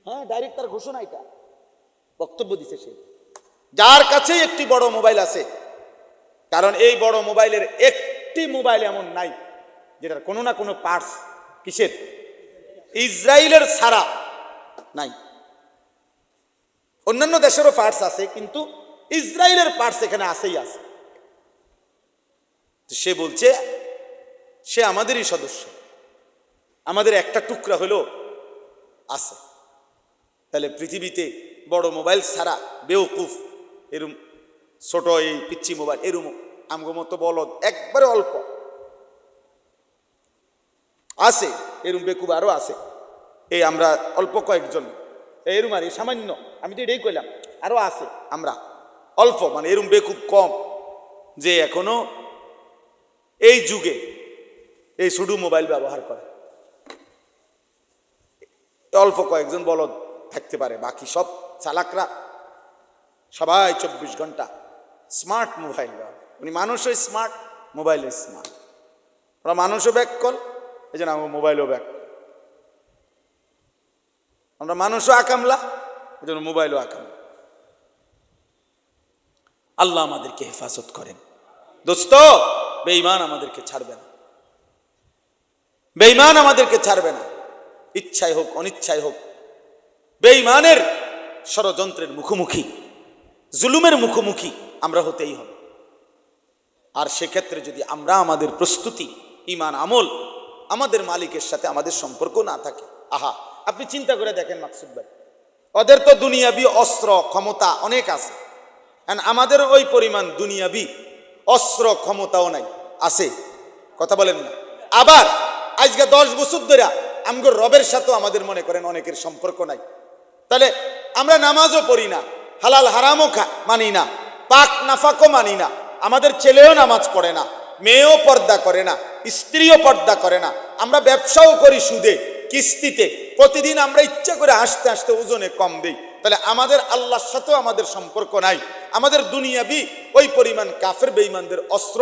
হ্যাঁ, ডাইরেক্ট তার ঘোষণা, এটা বক্তব্য দিছে সে, যার কাছেই একটি বড় মোবাইল আছে। কারণ এই বড় মোবাইলের একটি মোবাইল এমন নাই যেটার কোনো না কোনো পার্টস কিসের, ইসরায়েলের ছাড়া নাই। অন্যান্য দেশেরও পার্টস আছে, কিন্তু ইসরায়েলের পার্টস এখানে আছেই আছে। সে বলছে সে আমাদেরই সদস্য, আমাদের একটা টুকরা হলো আছে। তাহলে পৃথিবীতে বড় মোবাইল ছাড়া বেওকুফ, এরম ছোট এই পিচ্ছি মোবাইল, এরম আমগো মতো বলদ একবারে অল্প আছে, এরম বেকুব আরো আছে। এই আমরা অল্প কয়েকজন এরম, আর সামান্য, আমি তো এটাই কইলাম, আরো আছে আমরা অল্প, মানে এরম বেকুব কম, যে এখনো এই যুগে এই শুধু মোবাইল ব্যবহার করে। অল্প কয়েকজন বলদ থাকতে পারে, বাকি সব চালাকরা সবাই 24 ঘন্টা স্মার্ট মোবাইল। উনি মানুষও স্মার্ট, মোবাইলও স্মার্ট। ওরা মানুষও ব্যাক কল, এই জন্য আমার মোবাইলও ব্যাক। আমরা মানুষও আকামলা, এই জন্য মোবাইলও আকামলা। আল্লাহ আমাদেরকে হেফাজত করেন। দোস্ত, বেঈমান আমাদেরকে ছাড়বে না, বেঈমান আমাদেরকে ছাড়বে না, ইচ্ছাই হোক অনিচ্ছাই হোক। বেঈমানের ষড়যন্ত্রের মুখোমুখি, জুলুমের মুখোমুখি আমরা হতেই হবে। আর সেক্ষেত্রে যদি আমরা আমাদের প্রস্তুতি, ঈমান, আমল, আমাদের মালিকের সাথে আমাদের সম্পর্ক না থাকে, আহা, আপনি চিন্তা করে দেখেন মাকসুদ ভাই, ওদের তো দুনিয়াবি অস্ত্র ক্ষমতা অনেক আছে, আমাদের ওই পরিমাণ দুনিয়াবি অস্ত্র ক্ষমতাও নাই, আছে? কথা বলেন না? আবার আজকে 10 বছর ধরে আমগো রবের সাথেও আমাদের মনে করেন অনেকের সম্পর্ক নাই। তাহলে আমরা নামাজও পড়ি না, হালাল হারামও মানি না, পাক নাফাকও মানি না, আমাদের ছেলেও নামাজ পড়ে না, মেয়েও পর্দা করে না, স্ত্রীও পর্দা করে না, আমরা ব্যবসাও করি সুদে কিস্তিতে, প্রতিদিন আমরা ইচ্ছা করে হাসতে হাসতে ওজনে কম দিই। তাহলে আমাদের আল্লাহর সাথেও আমাদের সম্পর্ক নাই, আমাদের দুনিয়াবি ওই পরিমাণ কাফের বেঈমানদের অস্ত্র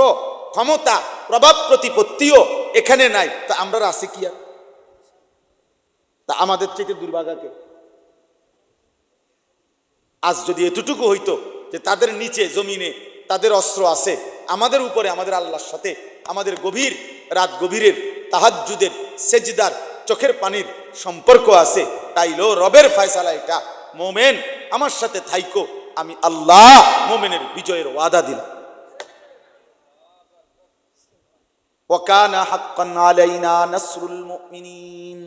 ক্ষমতা প্রভাব প্রতিপত্তিও এখানে নাই। তা আমরা আছি কি আর? তা আমাদের চাইতে দুর্ভাগাকে। আজ যদি এতটুকু হইতো যে তাদের নিচে জমিনে তাদের অস্ত্র আছে, আমাদের উপরে আমাদের আল্লাহর সাথে আমাদের গভীর রাত গভীরের তাহাজ্জুদের সেজদার চোখের পানির সম্পর্ক আছে, তাইলো রবের ফয়সালা এটা, মোমেন আমার সাথে থাইকো, আমি আল্লাহ মোমেনের বিজয়ের ওয়াদা দিলাম। ওয়াকানা হাক্কান আলাইনা নাসরুল মুমিনিন।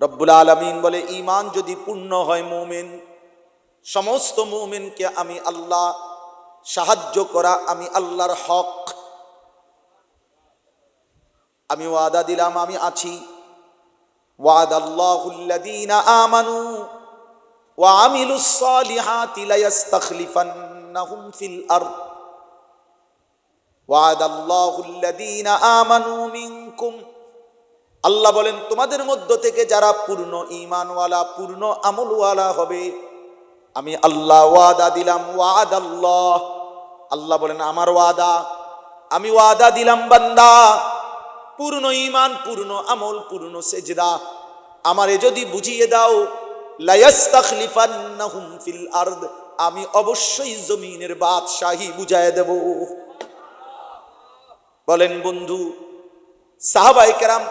রব্বুল আলামিন বলে, ঈমান যদি পূর্ণ হয় মুমিন, সমস্ত মুমিনকে আমি আল্লাহ সাহায্য করা আমি আল্লাহর হক। আমি ওয়াদা দিলাম, আমি আছি। ওয়াদাল্লাহুল্লাযীনা আমানু ওয়া আমিলুস সালিহাতি লায়াস্তাখলিফান্নাহুম ফিল আরদ। ওয়াদাল্লাহুল্লাযীনা আমানু মিনকুম। আল্লাহ বলেন, তোমাদের মধ্য থেকে যারা পূর্ণ ঈমানওয়ালা, পূর্ণ আমলওয়ালা হবে, আমি আল্লাহ ওয়াদা দিলাম। ওয়াদাল্লাহ, আল্লাহ বলেন আমার ওয়াদা, আমি ওয়াদা দিলাম বান্দা, পূর্ণ ঈমান, পূর্ণ আমল, পূর্ণ সেজদা আমারে যদি বুঝিয়ে দাও, লায়াস্তাখলিফান্নাহুম ফিল আরদ, আমি অবশ্যই জমিনের বাদশাহী বুঝায় দেব। বলেন বন্ধু, সাহাবায়ে কেরাম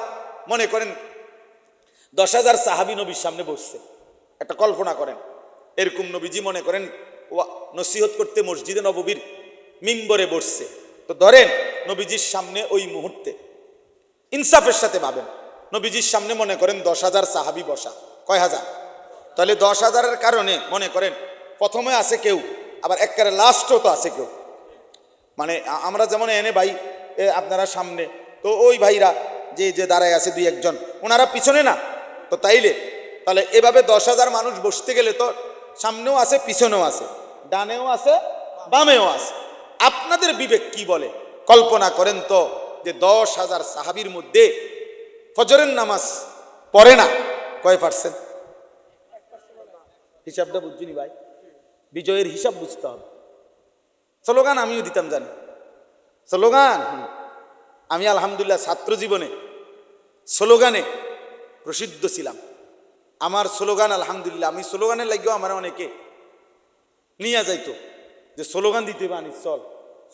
মনে করেন 10,000 সাহাবী নবীর সামনে বসছে, একটা কল্পনা করেন, এরকম নবীজি মনে করেন নসিহত করতে মসজিদে নববীর মিম্বরে বসছে। তো ধরেন নবীজির সামনে ওই মুহূর্তে, ইনসাফের সাথে ভাবেন, নবীজির সামনে মনে করেন 10,000 সাহাবী বসা, কয় হাজার? তাহলে 10,000-এর কারণে মনে করেন প্রথমে আছে কেউ, আবার একবারে লাস্টও তো আছে কেউ। মানে আমরা যেমন এনে ভাই আপনারা সামনে, তো ওই ভাইরা যে দাঁড়ায় আছে 2-1 জন, ওনারা পিছনে না তো, তাহলে এভাবে 10,000 মানুষ বসতে গেলে তো সামনেও আছে, পিছনেও আছে, ডানেও আছে, বামেও আছে। আপনাদের বিবেক কি বলে? কল্পনা করেন তো যে 10,000 সাহাবীর মধ্যে ফজরের নামাজ পড়ে না, কয় পার্সেন্ট? হিসাবটা বুঝছিনি ভাই, বিজয়ের হিসাব বুঝতে হবে। স্লোগান আমিও দিতাম জানি, স্লোগান আমি আলহামদুলিল্লাহ ছাত্র জীবনে স্লোগানে প্রসিদ্ধ ছিলাম। আমার স্লোগান আলহামদুলিল্লাহ, আমি স্লোগানের লাগেও আমার অনেকে নিয়ে যাইতো যে স্লোগান দিতে হবে আনিস চল।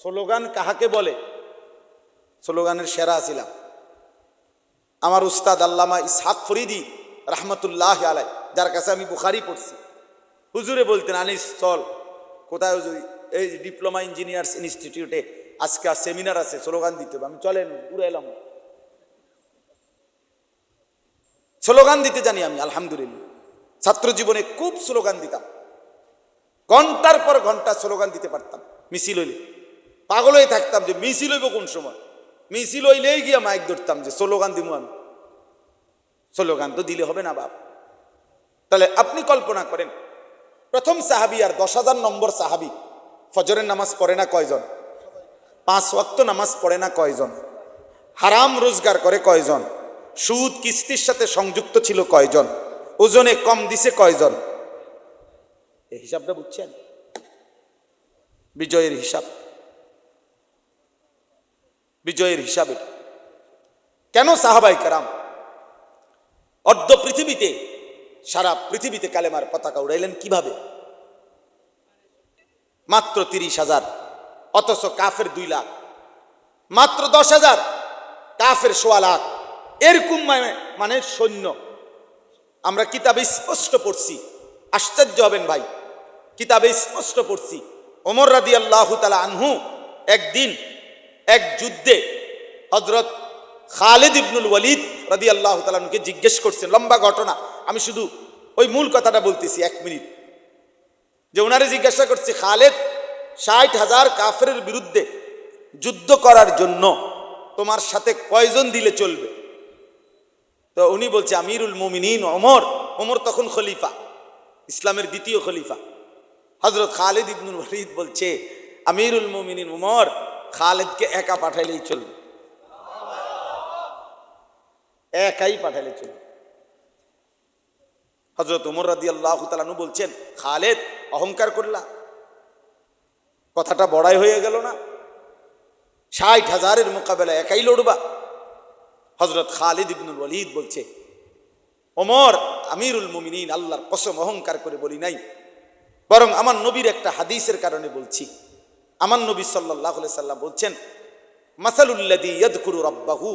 স্লোগান কাহাকে বলে? স্লোগানের সেরা ছিলাম। আমার উস্তাদ আল্লামা ইসহাক ফরিদি রহমতুল্লাহ আলাই, যার কাছে আমি বুখারি পড়ছি, হুজুরে বলতেন আনিস চল কোথায় হুজুর, এই ডিপ্লোমা ইঞ্জিনিয়ার্স ইনস্টিটিউটে আজকে সেমিনার আছে, স্লোগান দিতে হবে। আমি চলেন পুরো এলাম, স্লোগান দিতে জানি আমি আলহামদুলিল্লাহ। ছাত্র জীবনে খুব স্লোগান দিতাম, ঘন্টার পর ঘন্টা স্লোগান দিতে পারতাম। মিছিল হইলে পাগল হয়ে থাকতাম যে মিছিল হইব কোন সময়, মিছিল হইলেই গিয়া মাইক ধরতাম যে স্লোগান দিব আমি। স্লোগান তো দিলে হবে না বাপ। তাহলে আপনি কল্পনা করেন, প্রথম সাহাবি আর 10,000 নম্বর সাহাবি ফজরের নামাজ পড়ে না কয়জন? 5 ওয়াক্ত নামাজ পড়ে না কয়জন? হারাম রোজগার করে কয়জন? সুদ কিস্তির সাথে সংযুক্ত ছিল কয়জন? ওজনে কম দিছে কয়জন? এই হিসাবটা বুঝছেন? বিজয়ের হিসাব, বিজয়ের হিসাবে কেন সাহাবায়ে কেরাম অর্ধ পৃথিবীতে, সারা পৃথিবীতে কালেমার পতাকা উড়াইলেন কিভাবে? মাত্র 30,000, অথচ কাফের 2 লাখ। মাত্র 10,000, কাফের 1.25 লাখ। এরকম মানে সৈন্য। আমরা কিতাবে স্পষ্ট পড়ছি, আশ্চর্য হবেন ভাই, কিতাবে স্পষ্ট পড়ছি ওমর রাদিয়াল্লাহু তাআলা আনহু একদিন এক যুদ্ধে হযরত খালিদ ইবনুল ওয়ালিদ রাদিয়াল্লাহু তাআলা আনহুকে জিজ্ঞেস করছেন, লম্বা ঘটনা, আমি শুধু ওই মূল কথাটা বলতেছি 1 মিনিট, যে ওনারে জিজ্ঞাসা করছে খালিদ 60,000 কাফেরের বিরুদ্ধে যুদ্ধ করার জন্য তোমার সাথে কয়জন দিলে চলবে? তো উনি বলছে আমিরুল মুমিনিন ওমর। ওমর তখন খলিফা, ইসলামের দ্বিতীয় খলিফা। হযরত খালিদ ইবনুল ওয়ালিদ বলছে আমিরুল মুমিনিন ওমর, খালিদকে একা পাঠাইলেই চলবে, একাই পাঠাইলে চলবে। হযরত ওমর রাদিয়াল্লাহু তাআলা আনহু বলছেন খালিদ অহংকার করলা, কথাটা বড়াই হয়ে গেল না? 60,000-এর মোকাবেলায় একাই লড়বা? হযরত খালিদ ইবনুল ওয়ালিদ বলছে ওমর আমিরুল মুমিনিন, আল্লাহর কসম অহংকার করে বলি নাই, বরং আমার নবীর একটা হাদিসের কারণে বলছি। আমার নবী সাল্লাল্লাহু আলাইহি সাল্লাম বলছেন মাসালুল্লাযী ইয়াযকুরু রাব্বাহু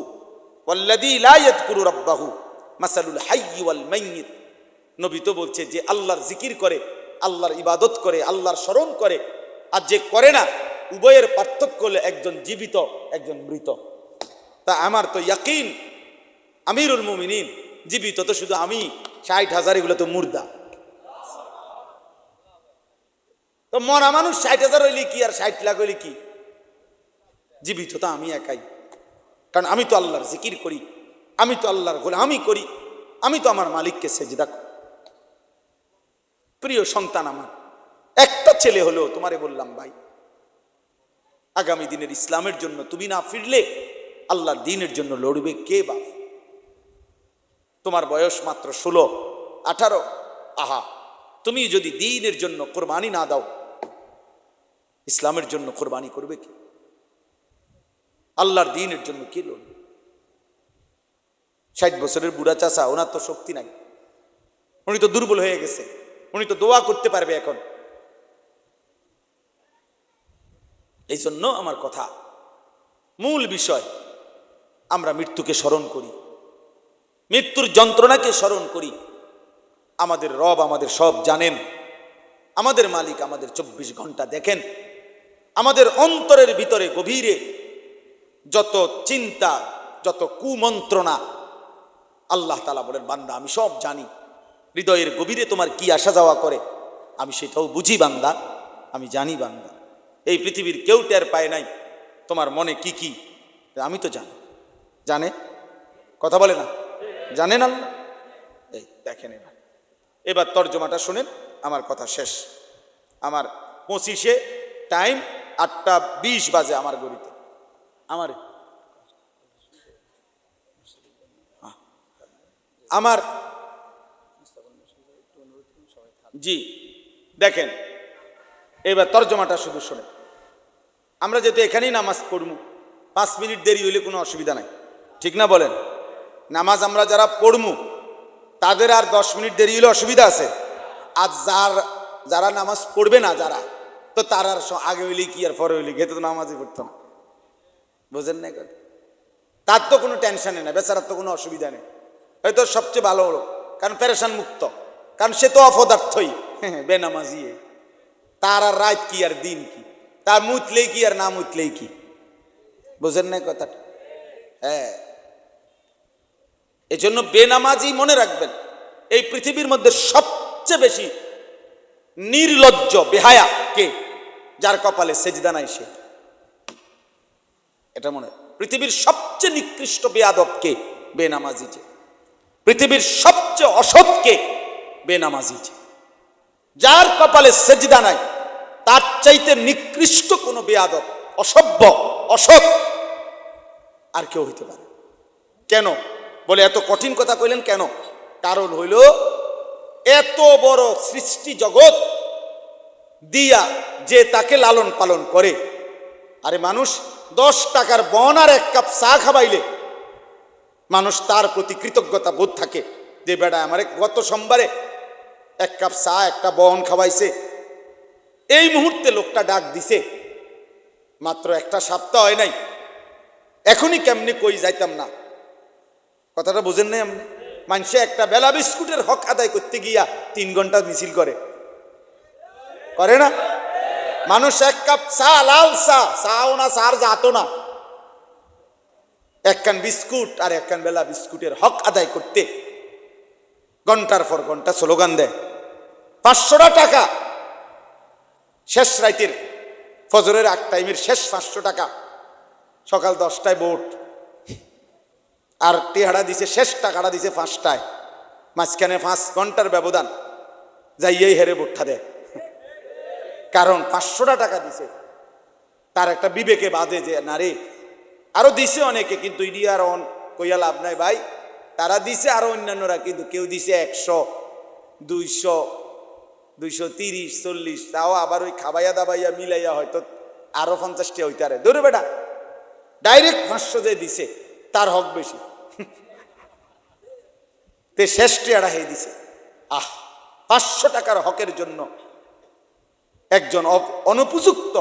ওয়াল্লাযী লা ইয়াযকুরু রাব্বাহু মাসালুল হায়্যি ওয়াল মাইয়িত। নবী তো বলছে যে আল্লাহর জিকির করে, আল্লাহর ইবাদত করে, আল্লাহর স্মরণ করে, আর যে করে না, উভয়ের পার্থক্য হলো একজন জীবিত একজন মৃত। তা আমার তো ইয়াকিন আমিরুল মুমিনিন জীবিত তো শুধু আমি, 60,000 এগুলো তো মুর্দা। তো মরা মানুষ 60,000 হইলে কি আর 60 লাখ হইলে কি? জীবিত তো আমি একাই, কারণ আমি তো আল্লাহর জিকির করি, আমি তো আল্লাহর গোলামি করি, আমি তো আমার মালিককে সেজদা করি। প্রিয় সন্তান আমার, একটা ছেলে হলেও তোমারে বললাম ভাই, আগামী দিনের ইসলামের জন্য তুমি না ফিরলে আল্লাহর দ্বীনের জন্য লড়বে কে বাপ? তোমার বয়স মাত্র 16, 18। আহা, তুমি যদি দ্বীনের জন্য কোরবানি না দাও, ইসলামের জন্য কোরবানি করবে কে? আল্লাহর দ্বীনের জন্য কে লড়বে? 60 বছরের বুড়া চাচা, ওনার তো শক্তি নাই, উনি তো দুর্বল হয়ে গেছে, উনি তো দোয়া করতে পারবে এখন। এই জন্য আমার কথা, মূল বিষয়, আমরা মৃত্যুকে স্মরণ করি, মৃত্যুর যন্ত্রণাকে স্মরণ করি। আমাদের রব আমাদের সব জানেন, আমাদের মালিক আমাদের 24 ঘন্টা দেখেন। আমাদের অন্তরের ভিতরে গভীরে যত চিন্তা, যত কুমন্ত্রণা, আল্লাহ তাআলা বলেন বান্দা আমি সব জানি। হৃদয়ের গভীরে তোমার কি আসা যাওয়া করে আমি সেটাও বুঝি বান্দা, আমি জানি বান্দা। এই পৃথিবীর কেউ টের পায় নাই তোমার মনে কি কি, আমি তো জানি। জানে? কথা বলে না? জানেন আল্লাহ? এই দেখেন, এবার তর্জমাটা শুনেন, আমার কথা শেষ। আমার 25-এ টাইম, 8:20 বাজে আমার গড়িতে। আমার আমার জি দেখেন, এবার তর্জমাটা শুধু শোনেন। আমরা যেহেতু এখানেই নামাজ পড়বো, 5 মিনিট দেরি হইলে কোনো অসুবিধা নাই, ঠিক না বলেন? নামাজ আমরা যারা পড়বো তাদের আর 10 মিনিট দেরি হলে অসুবিধা আছে? আর যারা নামাজ পড়বে না, যারা, তো তার আর আগে হইলে কি আর পরে হইলে গেতে তো নামাজই পড়তো না। বুঝেন না? তার তো কোনো টেনশনে নেই, বেচারার তো কোনো অসুবিধা নেই, হয়তো সবচেয়ে ভালো হলো, কারণ পেরেশান মুক্ত, কারণ সে তো অপদার্থই, বেনামাজি। তার আর রাত কি আর দিন কি, তার মুতলেই কি আর না মুতলেই কি। বুঝেন না কথাটা? হ্যাঁ, এই জন্য বেনামাজি মনে রাখবেন, এই পৃথিবীর মধ্যে সবচেয়ে বেশি নির্লজ্জ বেহায়া কে? যার কপালে সেজদা নাই সে। এটা মনে, পৃথিবীর সবচেয়ে নিকৃষ্ট বেয়াদব কে? বেনামাজি। যে পৃথিবীর সবচেয়ে অসৎ কে? বেনামাজি। যার কপালে সেজদা নাই, তার চাইতে নিকৃষ্ট কোনো বেয়াদব, অসভ্য, অসৎ আর কেউ হইতে পারে? কেন বলে এত কঠিন কথা কইলেন কেন? কারণ হইল এত বড় সৃষ্টি জগৎ দিয়া যে তাকে লালন পালন করে, আরে মানুষ 10 টাকার বন আর 1 কাপ চা খাবাইলে মানুষ তার প্রতি কৃতজ্ঞতা বোধ থাকে, যে বেটা আমারে গত সোমবারে 1 কাপ চা একটা বন খাওয়াইছে। এই মুহূর্তে লোকটা ডাক দিছে, মাত্র একটা সপ্তাহ হয় নাই, এখনই কেমনি কই যাইতাম না। কথাটা বুঝেন নাই আপনি? মানুষে একটা বেলা বিস্কুটের হক আদায় করতে গিয়া 3 ঘন্টা মিছিল করে না? মানুষ 1 কাপ চা, লাল চা, চাও না চার জাতো না, 1 কান বিস্কুট আর 1 কান বেলা বিস্কুটের হক আদায় করতে ঘন্টার পর ঘন্টা স্লোগান দেয়। 500 টাকা শেষ রাইতের ফজরের 8 টাইমের শেষ 500 টাকা, সকাল 10টায় ভোট, আর টেহারা দিছে শেষ টাকাটা দিছে 5টায়, মাঝখানে 5 ঘন্টার ব্যবধান, যাইয়েই হেরে ভোটটা দেয়। কারণ 500 টাকা দিছে, তার একটা বিবেকে বাধে যে না রে, আরো দিছে অনেকে, কিন্তু ইডিয়ার কইয়া লাভ নাই ভাই, তারা দিছে আরো অন্যান্যরা, কিন্তু কেউ দিছে 100, 200, 230, 40, তাও আবার ওই খাবাইয়া দাবাইয়া মিলাইয়া হয়তো আরো 50টা হইতে আরে। ধরে বেটা ডাইরেক্ট 500 যে দিছে তার হক বেশি, তে শেষ টেয়ারা হয়ে দিছে। 500 টাকার হকের জন্য একজন অনুপযুক্ত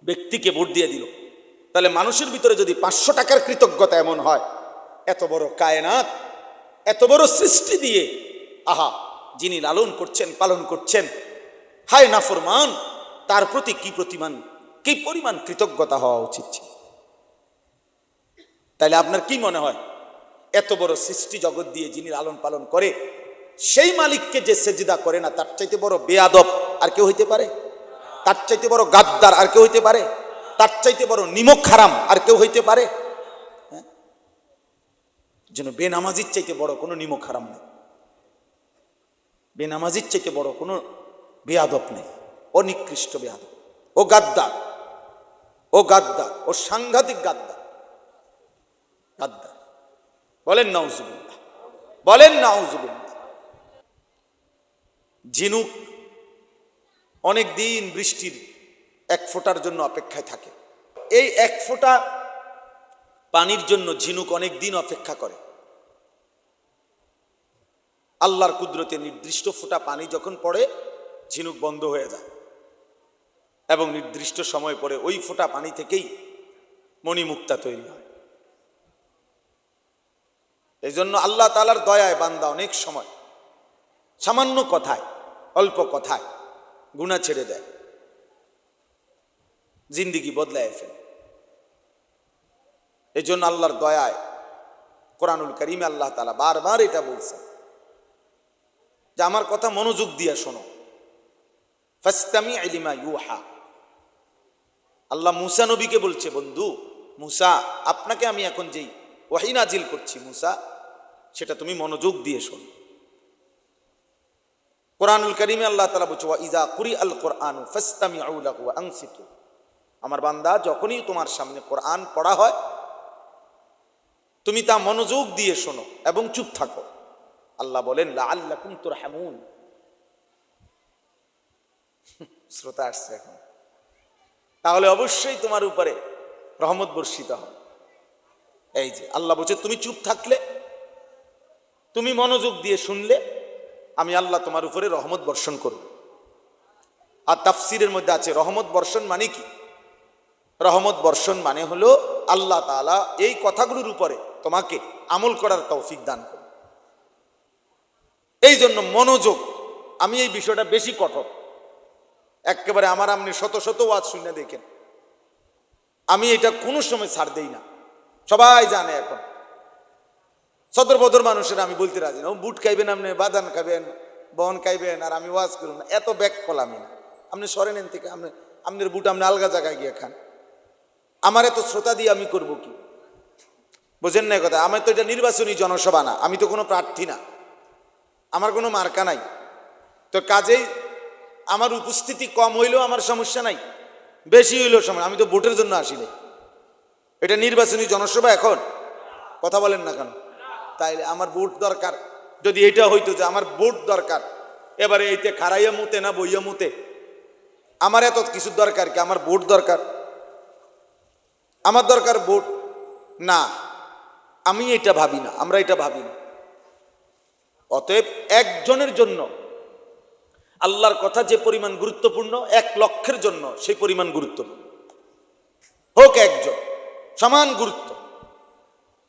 ব্যক্তিকে ভোট দিয়ে দিল। তাহলে মানুষের ভিতরে যদি 500 টাকার কৃতজ্ঞতা এমন হয়, এত বড় কায়নাত, এত বড় সৃষ্টি দিয়ে যিনি লালন করছেন, পালন করছেন, হায় নাফরমান, তার প্রতি কি পরিমাণ কৃতজ্ঞতা হওয়া উচিত। তাইলে আপনার কি মনে হয়, এত বড় সৃষ্টি জগৎ দিয়ে যিনি লালন পালন করে, সেই মালিককে যে সেজদা করে না, তার চাইতে বড় বেয়াদব আর কেউ হইতে পারে? তার চাইতে বড় গাদ্দার আর কেউ হইতে পারে? তার চাইতে বড় নিমক হারাম আর কেউ হইতে পারে? যেন বেনামাজির চাইতে বড় কোনো নিমক হারাম নেই, বেনামাজির চাইতে বড় কোনো বেয়াদব নেই। ও নিকৃষ্ট বেয়াদব, ও গাদ্দার, ও সাংঘাতিক গাদ্দার। বলেন নাউজুবিল্লাহ, বলেন নাউজুবিল্লাহ। ঝিনুক অনেক দিন বৃষ্টির 1 ফোঁটার জন্য অপেক্ষায় থাকে। এই 1 ফোঁটা পানির জন্য ঝিনুক অনেক দিন অপেক্ষা করে। আল্লাহর কুদরতে নির্দিষ্ট ফোঁটা পানি যখন পড়ে, ঝিনুক বন্ধ হয়ে যায়, এবং নির্দিষ্ট সময় পরে ওই ফোঁটা পানি থেকেই মণিমুক্তা তৈরি হয়। এই জন্য আল্লাহ তাআলার দয়ায় বান্দা অনেক সময় সামান্য কথায়, অল্প কথায় গুনাহ ছেড়ে দেয়, জিন্দিগি বদলায় ফেলে। এই জন্য আল্লাহর দয়ায় কোরআনুল কারীমে আল্লাহ তাআলা বারবার এটা বলছেন যে আমার কথা মনোযোগ দিয়ে শোনো, ফাসতামি লিমা ইউহা। আল্লাহ মুসা নবীকে বলছে, বন্ধু মুসা, আপনাকে আমি এখন যেই ওহী নাজিল করছি মুসা, সেটা তুমি মনোযোগ দিয়ে শোনো। কোরআনুল কারীমে আল্লাহ তাআলা বলছে, ওয়া ইযা কুরিআল কুরআনু ফাসতামিউ লাহু ওয়া আনসিতু। আমার বান্দা, যখনই তোমার সামনে কোরআন পড়া হয় তুমি তা মনোযোগ দিয়ে শোনো এবং চুপ থাকো। আল্লাহ বলেন লাআল্লাকুম তুরহামুন। শ্রোতা আসছে এখন, তাহলে অবশ্যই তোমার উপরে রহমত বর্ষিত হবে। এই যে আল্লাহ বলছে তুমি চুপ থাকলে, তুমি মনোযোগ দিয়ে শুনলে, আমি আল্লাহ তোমার উপরে রহমত বর্ষণ করব। আর তাফসিরের মধ্যে আছে রহমত বর্ষণ মানে কি? রহমত বর্ষণ মানে হলো আল্লাহ তাআলা এই কথাগুলোর উপরে তোমাকে আমল করার তৌফিক দান করে। এই জন্য মনোযোগ, আমি এই বিষয়টা বেশি কঠোর, একেবারে আমার আপনি শত শত ওয়াজ শুনে দেখেন, আমি এটা কোনো সময় ছাড় দেই না। সবাই জানে এখন, সদর বদর মানুষের আমি বলতে রাজি না, বুট খাইবেন আপনি, বাদান খাবেন, বহন খাইবেন, আর আমি ওয়াজ করুন না, এত ব্যাক কলামি না। আপনি সরেন এন থেকে, আপনার বুট আপনি আলগা জায়গায় গিয়ে খান, আমার এত শ্রোতা দিয়ে আমি করব কি? বোঝেন না কথা? আমার তো এটা নির্বাচনী জনসভা না, আমি তো কোনো প্রার্থী না, আমার কোনো মার্কা নাই, তো কাজেই আমার উপস্থিতি কম হইলেও আমার সমস্যা নাই, বেশি হইলেও সমস্যা, আমি তো ভোটের জন্য আসি নাই। এটা নির্বাচনী জনসভা এখন, কথা বলেন না কেন? তাইলে আমার ভোট দরকার। যদি এটা হইতো যে আমার ভোট দরকার, এবারে এইতে খারাইয়া মুতে না বইয়া মুতে, আমার এত কিছু দরকার কি? আমার ভোট দরকার, আমার দরকার ভোট না। আমি এটা ভাবি না, আমরা এটা ভাবি না। অতএব একজনের জন্য আল্লাহর কথা যে পরিমাণ গুরুত্বপূর্ণ, 1 লক্ষের জন্য সেই পরিমাণ গুরুত্বপূর্ণ। হোক একজন, সমান গুরুত্ব,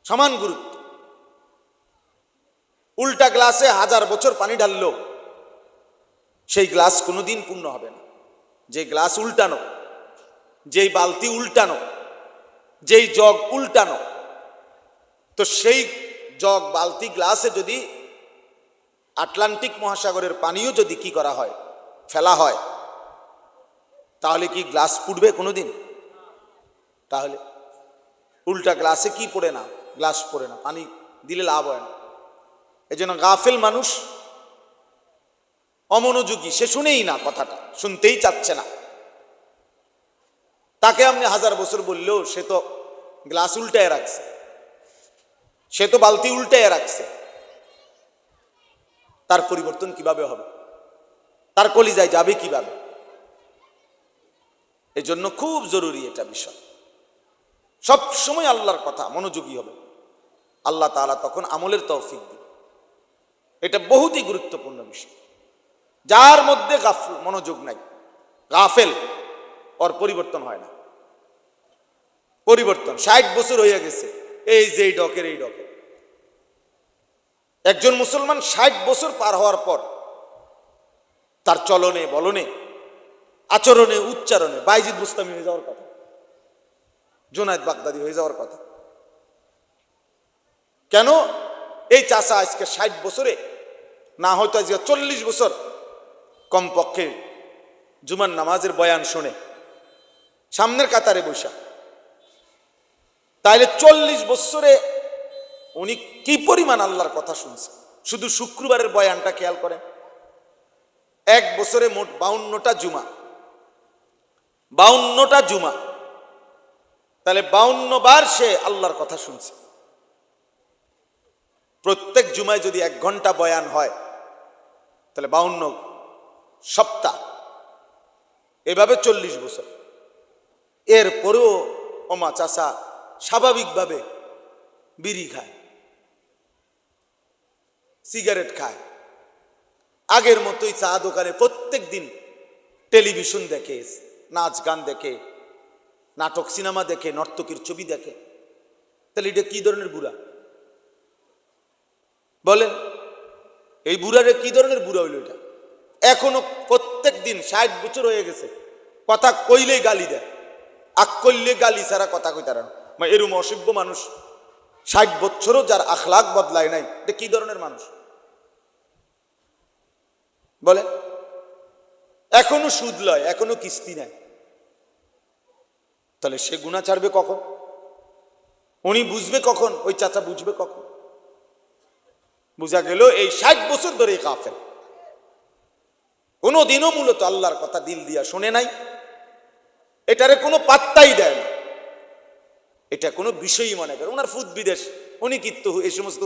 সমান গুরুত্ব। উল্টা গ্লাসে 1000 বছর পানি ঢাললেও সেই গ্লাস কোনোদিন পূর্ণ হবে না। যে গ্লাস উল্টানো, যেই বালতি উল্টানো, যেই জগ উল্টানো, তো সেই জগ বালতি গ্লাসে যদি আটলান্টিক মহাসাগরের পানিও যদি কি করা হয়, ফেলা হয়, তাহলে কি গ্লাস ফুটবে কোনোদিন? তাহলে উল্টা গ্লাসে কি পড়ে না? গ্লাস পড়ে না, পানি দিলে লাভ হয় না। এই জন্য গাফেল মানুষ, অমনোযোগী, সে শুনেই না, কথাটা শুনতেই চাচ্ছে না। তাকে আপনি 1000 বছর বললেও সে তো গ্লাস উল্টায় রাখছে, সে তো বালতি উল্টায় রাখছে। তার পরিবর্তন কিভাবে হবে? তার কলিজায় যাবে কিভাবে? এই জন্য খুব জরুরি এটা বিষয়। সব সময় আল্লাহর কথা মনোযোগী হবে, আল্লাহ তাআলা তখন আমলের তৌফিক দিবে। এটা বহুতই গুরুত্বপূর্ণ বিষয়। যার মধ্যে মনোযোগ নাই, গাফেল, ওর পরিবর্তন হয় না। পরিবর্তন 60 বছর হয়ে গেছে, এই যে এই ডকের এই ডকের। একজন মুসলমান 60 বছর পার হওয়ার পর তার চলনে বলনে, আচরণে, উচ্চারণে বাইজিদ বুস্তামি হয়ে যাওয়ার কথা, জুনায়েদ বাগদাদি হয়ে যাওয়ার কথা। কেন? এই চাচা আজকে 60 বছরে, না হয়তো আজকে 40 বছর কমপক্ষে জুমার নামাজের বয়ান শুনে সামনের কাতারে বসা, তাইলে 40 বছরে উনি কি পরিমাণ আল্লাহর কথা শুনছে? শুধু শুক্রবারের বয়ানটা খেয়াল করেন, 1 বছরে মোট 52টা জুমা, 52টা জুমা, তাহলে 52 বার সে আল্লাহর কথা শুনছে। প্রত্যেক জুমায় যদি 1 ঘন্টা বয়ান হয়, তাহলে 52 সপ্তাহ, এভাবে 40 বছর। এরপরেও ওমা চাচা স্বাভাবিকভাবে বিড়ি খায়, সিগারেট খায়, আগের মতোই চা দোকানে প্রত্যেক দিন টেলিভিশন দেখে, নাচ গান দেখে, নাটক সিনেমা দেখে, নর্তকীর ছবি দেখে। তাহলে এটা কি ধরনের বুড়া বলেন? এই বুড়ারে কি ধরনের বুড়া হইল এটা? এখনো প্রত্যেক দিন 60 বছর হয়ে গেছে, কথা কইলেই গালি দেয়, আক করলে গালি ছাড়া কথা কইতার না। এরম অসভ্য মানুষ 60 বছরও যার আখলাক বদলায় নাই, এটা কি ধরনের মানুষ বলে? এখনো সুদ লয়, এখনো কিস্তি নেয়, তাহলে সে গুনাহ ছাড়বে কখন? উনি বুঝবে কখন? ওই চাচা বুঝবে কখন? বুঝা গেল এই 60 বছর ধরে কাফের, কোনোদিনও মূলত আল্লাহর কথা দিল দিয়া শুনে নাই, এটারে কোনো পাত্তাই দেয় না, এটা কোনো বিষয়ই মনে করে। ওনার ফুদ বিদেশ, উনি কিন্তু এই সমস্ত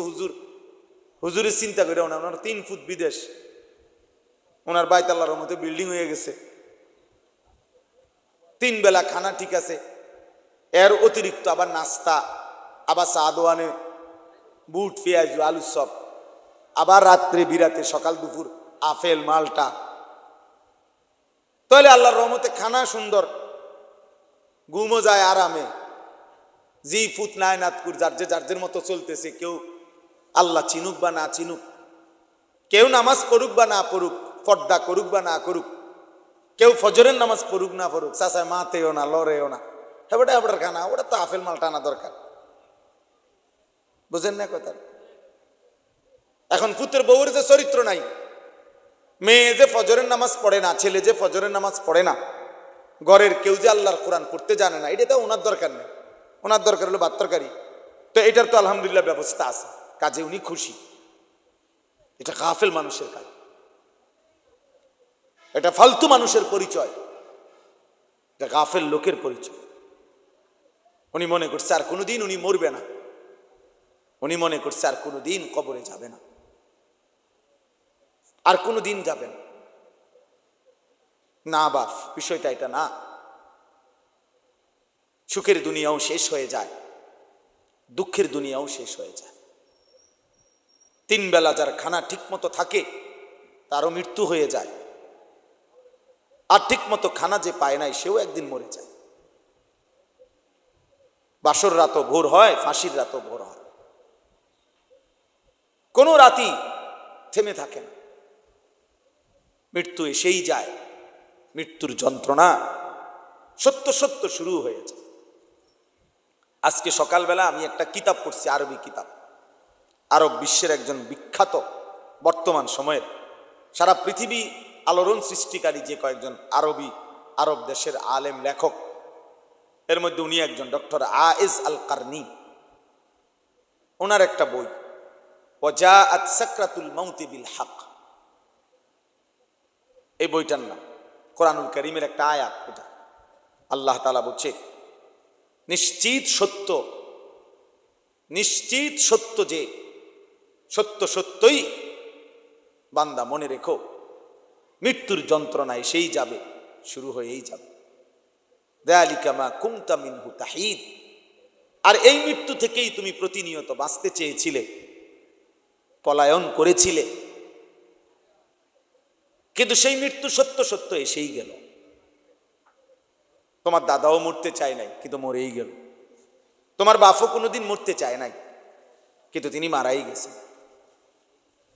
হুজুরের চিন্তা করে ওনার 3 ফুট বিদেশ, ওনার বাইতুল্লাহর মতো বিল্ডিং হয়ে গেছে, 3 বেলা খানা ঠিক আছে, এর অতিরিক্ত আবার নাস্তা, আবার চা দোয়ানে বুট পেঁয়াজ আলুর চপ, আবার রাত্রে বিরাতে সকাল দুপুর আপেল মালটা। তাহলে আল্লাহর রহমতে খানা সুন্দর, ঘুমও যায় আরামে, জি ফুত নাই নাতকুর যার মতো চলতেছে। কেউ আল্লাহ চিনুক বা না চিনুক, কেউ নামাজ পড়ুক বা না পড়ুক, পর্দা করুক বা না করুক, কেউ ফজরের নামাজ পড়ুক না পড়ুক, চাচায় মাতেও না লড়েও না, হ্যাঁ ওটা আপনার খানা, ওটা তো আপেল মালটা আনা দরকার। বুঝেন না কথা? এখন পুত্রের বউর যে চরিত্র নাই, মেয়ে যে ফজরের নামাজ পড়ে না, ছেলে যে ফজরের নামাজ পড়ে না, ঘরের কেউ যে আল্লাহর কোরআন পড়তে জানে না, এটা তো ওনার দরকার নেই। ওনার দরকার হলো ভাত তরকারি। তো এটার তো আলহামদুলিল্লাহ ব্যবস্থা আছে, কাজে উনি খুশি। এটা গাফেল মানুষের কাজ, এটা ফালতু মানুষের পরিচয়, এটা গাফেল লোকের পরিচয়। উনি মনে করছে আর কোনোদিন উনি মরবে না, উনি মনে করছে আর কোনোদিন কবরে যাবে না, আর কোনোদিন যাবেন না। বাপ, বিষয়টা এটা না। সুখের দুনিয়াও শেষ হয়ে যায়, দুঃখের দুনিয়াও শেষ হয়ে যায়। 3 বেলা যার খানা ঠিক মতো থাকে তারও মৃত্যু হয়ে যায়, আর ঠিক মতো খানা যে পায় নাই সেও একদিন মরে যায়। বাসর রাতও ভোর হয়, ফাঁসির রাতও ভোর হয়, কোনো রাতই থেমে থাকে না। মৃত্যু এসেই যায়, মৃত্যুর যন্ত্রণা সত্য সত্য শুরু হয়েছে। আজকে সকালবেলা আমি একটা কিতাব পড়ছি, আরবি কিতাব। আরব বিশ্বের একজন বিখ্যাত বর্তমান সময়ের সারা পৃথিবী আলোড়ন সৃষ্টিকারী যে কয়েকজন আরব দেশের আলেম লেখক, এর মধ্যে উনি একজন, ডক্টর আয়েজ আল কারনি। ওনার একটা বই, ওয়াজাআত সাকরাতুল মাউতি বিল হক, এই বইটার নাম। কোরআনুল কারীমের একটা আয়াত এটা। আল্লাহ তাআলা বলছে, নিশ্চিত সত্য যে সত্য সত্যই বান্দা মনে রেখো, মৃত্যুর যন্ত্রণা এসেই যাবে, শুরু হয়েই যাবে। যালিকা মা কুনতা মিনহু তাহিদ, আর এই মৃত্যু থেকেই তুমি প্রতিনিয়ত বাঁচতে চেয়েছিলে, পলায়ন করেছিলে, কিন্তু সেই মৃত্যু সত্য সত্য এসেই গেল। তোমার দাদাও মরতে চায় নাই, কিন্তু মরেই গেল। তোমার বাপও কোনোদিন মরতে চায় নাই, কিন্তু তিনি মারাই গেছেন।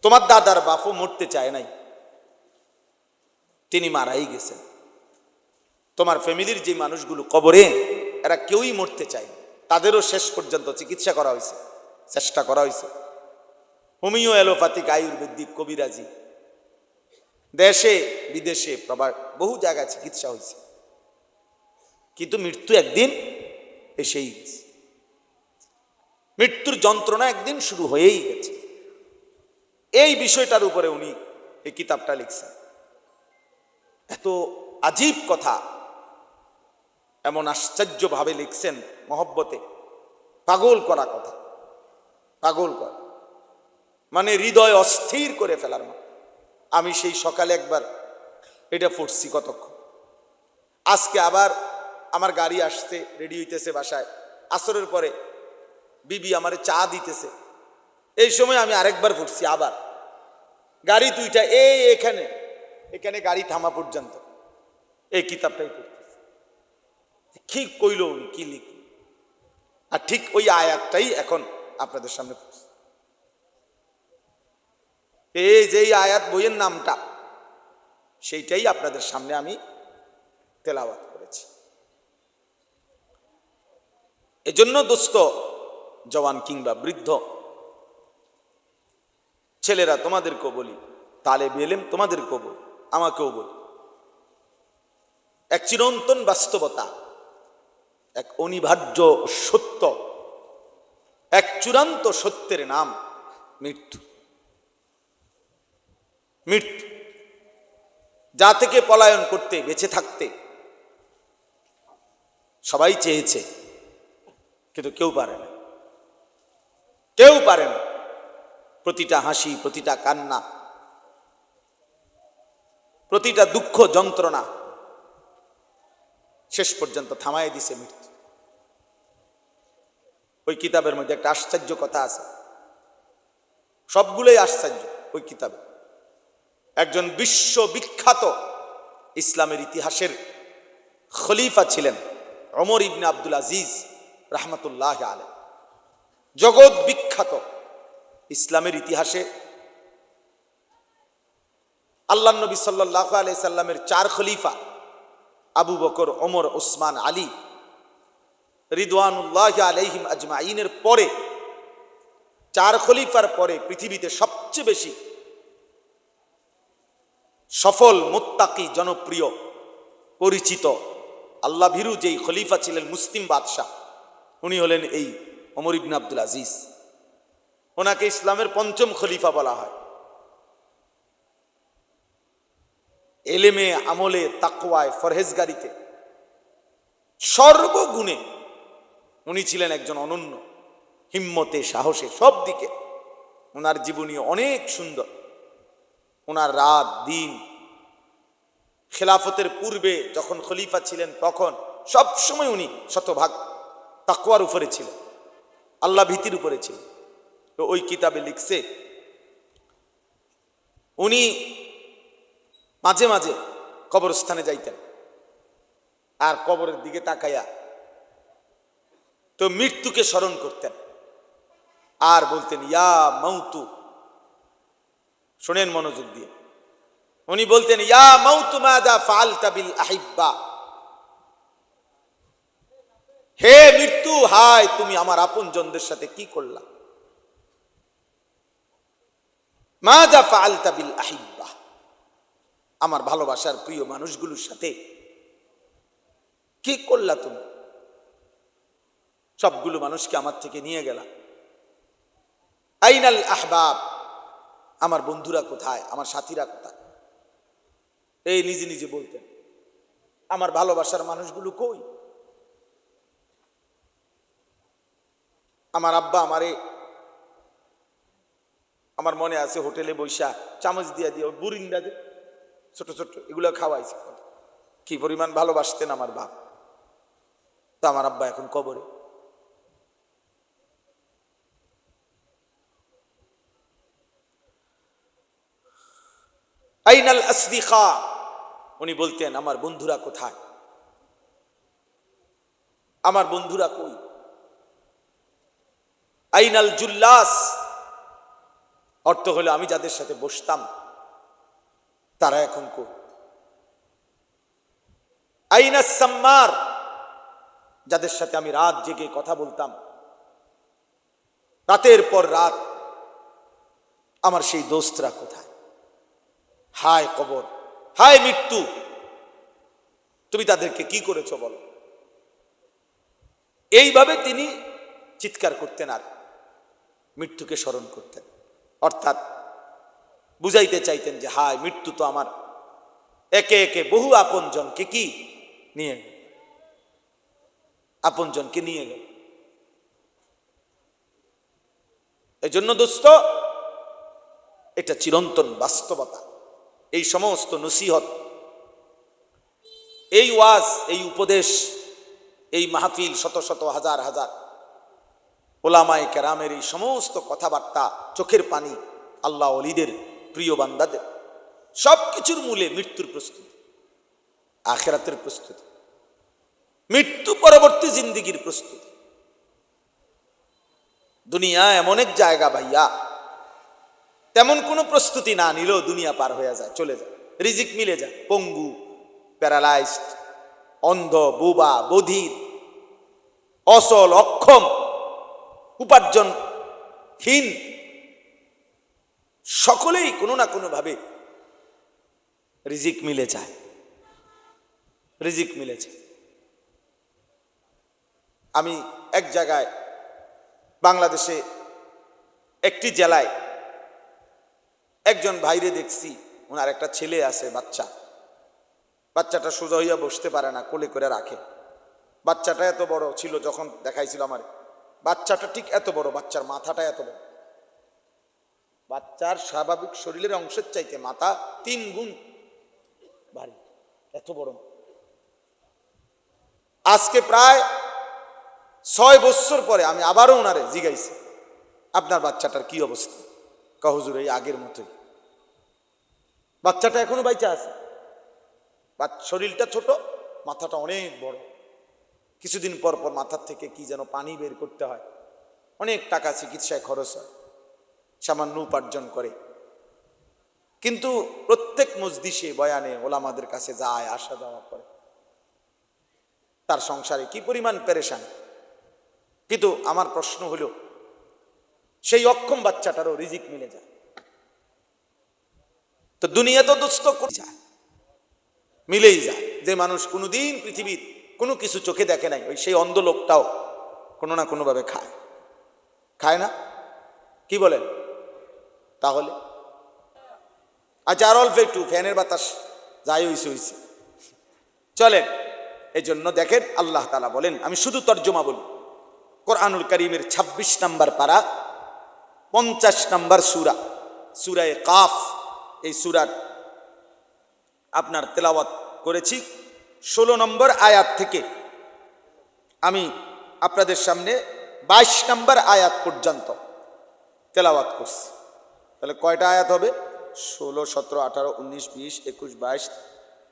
তোমার দাদার বাপও মরতে চায় নাই, তিনি মারাই গেছেন। তোমার ফ্যামিলির যে মানুষগুলো কবরে, এরা কেউই মরতে চায় না, তাদেরও শেষ পর্যন্ত চিকিৎসা করা হয়েছে, চেষ্টা করা হয়েছে। হোমিও, অ্যালোপ্যাথিক, আয়ুর্বেদিক, কবিরাজি, দেশে বিদেশে বহু জায়গায় চিকিৎসা হয়েছে, কিন্তু মৃত্যু একদিন এসেই গেছে। মৃত্যুর যন্ত্রণা একদিন শুরু হয়েই গেছে। এই বিষয়টার উপরে উনি এই কিতাবটা লিখছেন। এত আজীব কথা, এমন আশ্চর্যভাবে লিখছেন, মহব্বতে, পাগল করা কথা, পাগল করা মানে হৃদয় অস্থির করে ফেলার মতো। আমি সেই সকালে একবার এটা পড়ছি কতক্ষণ, আজকে আবার আমার গাড়ি আসতে রেডি হইতেছে বাসায়, আসরের পরে বিবি আমারে চা দিতেছে, এই সময় আমি আরেকবার পড়ছি, আবার গাড়ি দুইটা এখানে গাড়ি থামা পর্যন্ত এই কিতাবটাই পড়তেছে। কি কইল উনি, কি লিখল, আর ঠিক ওই আয়াতটাই এখন আপনাদের সামনে পড়ছি। এই যে আয়াত বইয়ের নামটা, সেইটাই আপনাদের সামনে আমি তেলাওয়াত করেছি। এজন্য দোস্ত, জওয়ান কিংবা বৃদ্ধ ছেলেরা, তোমাদেরকেও বলি, তালেবে ইলম তোমাদেরকেও বলি, আমাকেও বলি, এক চিরন্তন বাস্তবতা, এক অনিবার্য সত্য, এক চূড়ান্ত সত্যের নাম মৃত্যু। মৃত্যু, যা থেকে পলায়ন করতে, বেঁচে থাকতে সবাই চেয়েছে, কিন্তু কেউ পারে না। কেউ পারে না। প্রতিটা হাসি, প্রতিটা কান্না, প্রতিটা দুঃখ যন্ত্রণা শেষ পর্যন্ত থামায় দিছে মৃত্যু। ওই কিতাবের মধ্যে একটা আশ্চর্য কথা আছে, সবগুলোই আশ্চর্য। ওই কিতাবে একজন বিশ্ববিখ্যাত ইসলামের ইতিহাসের খলিফা ছিলেন ওমর ইবনে আব্দুল আজিজ রাহমাতুল্লাহ আলাইহি। জগৎ বিখ্যাত ইসলামের ইতিহাসে আল্লাহ নবী সাল্লাল্লাহু আলাইহি সাল্লামের 4 খলিফা আবু বকর, ওমর, উসমান, আলী রিদওয়ানুল্লাহ আলাইহিম আজমাইনের পরে, 4 খলিফার পরে পৃথিবীতে সবচেয়ে বেশি সফল, মুত্তাকি, জনপ্রিয়, পরিচিত, আল্লাহ ভীরু যেই খলিফা ছিলেন, মুসলিম বাদশাহ, উনি হলেন এই ওমর ইবনে আব্দুল আজিজ। ওনাকে ইসলামের 5ম খলিফা বলা হয়। এলেমে, আমলে, তাকওয়ায়, ফরহেজগারিতে, সর্বগুণে উনি ছিলেন একজন অনন্য, হিম্মতে, সাহসে, সব দিকে ওনার জীবনী অনেক সুন্দর। ওনার রাত দিন, খেলাফতের পূর্বে যখন খলিফা ছিলেন তখন সব সময় উনি শতভাগ তাকওয়ার উপরে ছিলেন, আল্লাহ ভীতির উপরে ছিলেন। তো ওই কিতাবে লিখছে উনি মাঝে মাঝে কবরস্থানে যাইতেন, আর কবরের দিকে তাকাইয়া তো মৃত্যুকে স্মরণ করতেন আর বলতেন ইয়া মাউতু। শোনেন মনোযোগ দিয়ে, উনি বলতেন ইয়া মাউতু মাযা ফাআলতা বিল আহিব্বা, হে মৃত্যু, হায় তুমি আমার আপনজনদের সাথে কি করলা। মাযা ফাআলতা বিল আহিব্বা, আমার ভালোবাসার প্রিয় মানুষগুলোর সাথে কি করলা তুমি। সবগুলো মানুষকে আমার থেকে নিয়ে গেলা। আইনাল আহবাব, আমার বন্ধুরা কোথায়, আমার সাথীরা কোথায়। এই নিজে নিজে বলতেন আমার ভালোবাসার মানুষগুলো কই। আমার আব্বা আমারে, আমার মনে আছে, হোটেলে বৈশা চামচ দিয়া দিয়ে বুরিন্দা যে ছোট ছোট এগুলো খাওয়াইছে। কি পরিমাণ ভালোবাসতেন আমার বাপ। তো আমার আব্বা এখন কবরে। আইনাল আসদিকা, উনি বলতেন আমার বন্ধুরা কোথায়, আমার বন্ধুরা কই। আইনাল জুল্লাস, অর্থ হলো আমি যাদের সাথে বসতাম তারা এখন কই। আইনাস সাম্মার, যাদের সাথে আমি রাত জেগে কথা বলতাম, রাতের পর রাত, আমার সেই দোস্তরা কোথায়। হায় কবর, হায় মৃত্যু, তুমি তাদেরকে কি করেছো বলো। এইভাবে তিনি চিৎকার করতেন আর মৃত্যুকে স্মরণ করতেন। অর্থাৎ বুঝাইতে চাইতেন যে হায় মৃত্যু তো আমার একে একে বহু আপনজনকে কি নিয়ে গেল, আপনজনকে নিয়ে গেল। এজন্য দোস্ত, এটা চিরন্তন বাস্তবতা। এই সমস্ত নসিহত, এই ওয়াজ, এই উপদেশ, এই মাহফিল, শত শত হাজার হাজার ওলামায়ে কেরামের এই সমস্ত কথাবার্তা, চোখের পানি, আল্লাহ ওলিদের, প্রিয় বান্দাদের, সব কিছুর মূলে মৃত্যুর প্রস্তুতি, আখিরাতের প্রস্তুতি, মৃত্যু পরবর্তী জিন্দিগির প্রস্তুতি। দুনিয়া এমন এক জায়গা ভাইয়া, তেমন কোনো প্রস্তুতি না নিলেও দুনিয়া পার হয়ে যায়, চলে যায়, রিজিক মিলে যায়। পঙ্গু, প্যারালাইজড, অন্ধ, বোবা, বধির, অসল, অক্ষম, উপার্জনহীন, সকলেই কোনো না কোনো ভাবে রিজিক মিলে যায়, রিজিক মিলেছে। আমি এক জায়গায় বাংলাদেশে একটি জেলায় একজন ভাইরে দেখছি, ওনার একটা ছেলে আছে, বাচ্চাটা সোজা হইয়া বসতে পারে না, কোলে করে রাখে। বাচ্চাটা এত বড় ছিল, যখন দেখাইছিল আমার বাচ্চাটা ঠিক এত বড়, বাচ্চার মাথাটা এত বড়, বাচ্চার স্বাভাবিক শরীরের অংশের চাইতে মাথা 3 গুণ ভারী, এত বড়। আজকে প্রায় 6 বছর পরে আমি আবারও ওনারে জিজ্ঞাইছি, আপনার বাচ্চাটার কি অবস্থা? হুজুর এই আগের মতোই, বাচ্চাটা এখনো বাইচা আছে, শরীরটা ছোট, মাথাটা অনেক বড়। কিছুদিন পর পর মাথার থেকে কি যেন পানি বের করতে হয়, অনেক টাকা চিকিৎসায় খরচ হয়, সামান্য উপার্জন করে। কিন্তু প্রত্যেক মজলিসে বয়ানে ওলামাদের কাছে যায়, আসা যাওয়া করে, তার সংসারে কি পরিমাণ পেরেশান। কিন্তু আমার প্রশ্ন হলো, সেই অক্ষম বাচ্চাটারও রিজিক মিলে যায় তো দুনিয়া তো দোস্ত যায়, মিলেই যায়। যে মানুষ কোনোদিন পৃথিবীর কোনো কিছু চোখে দেখে নাই, ওই সেই অন্ধ লোকটাও কোনো না কোনো ভাবে খায়, খায় না? কি বলেন? তাহলে আচ্ছা, আর অল্প একটু ফ্যানের বাতাস যাই হইছে চলেন। এই জন্য দেখেন আল্লাহ তাআলা বলেন, আমি শুধু তর্জমা বলি, কোরআনুল কারীমের 26 নম্বর পারা 50 নম্বর সূরা, সূরায়ে কাফ। এই সূরার আপনার তেলাওয়াত করেছি 16 নম্বর আয়াত থেকে আমি আপনাদের সামনে 22 নম্বর আয়াত পর্যন্ত তেলাওয়াত করছি। তাহলে কয়টা আয়াত হবে? 16, 17, 18, 19, 20, 21,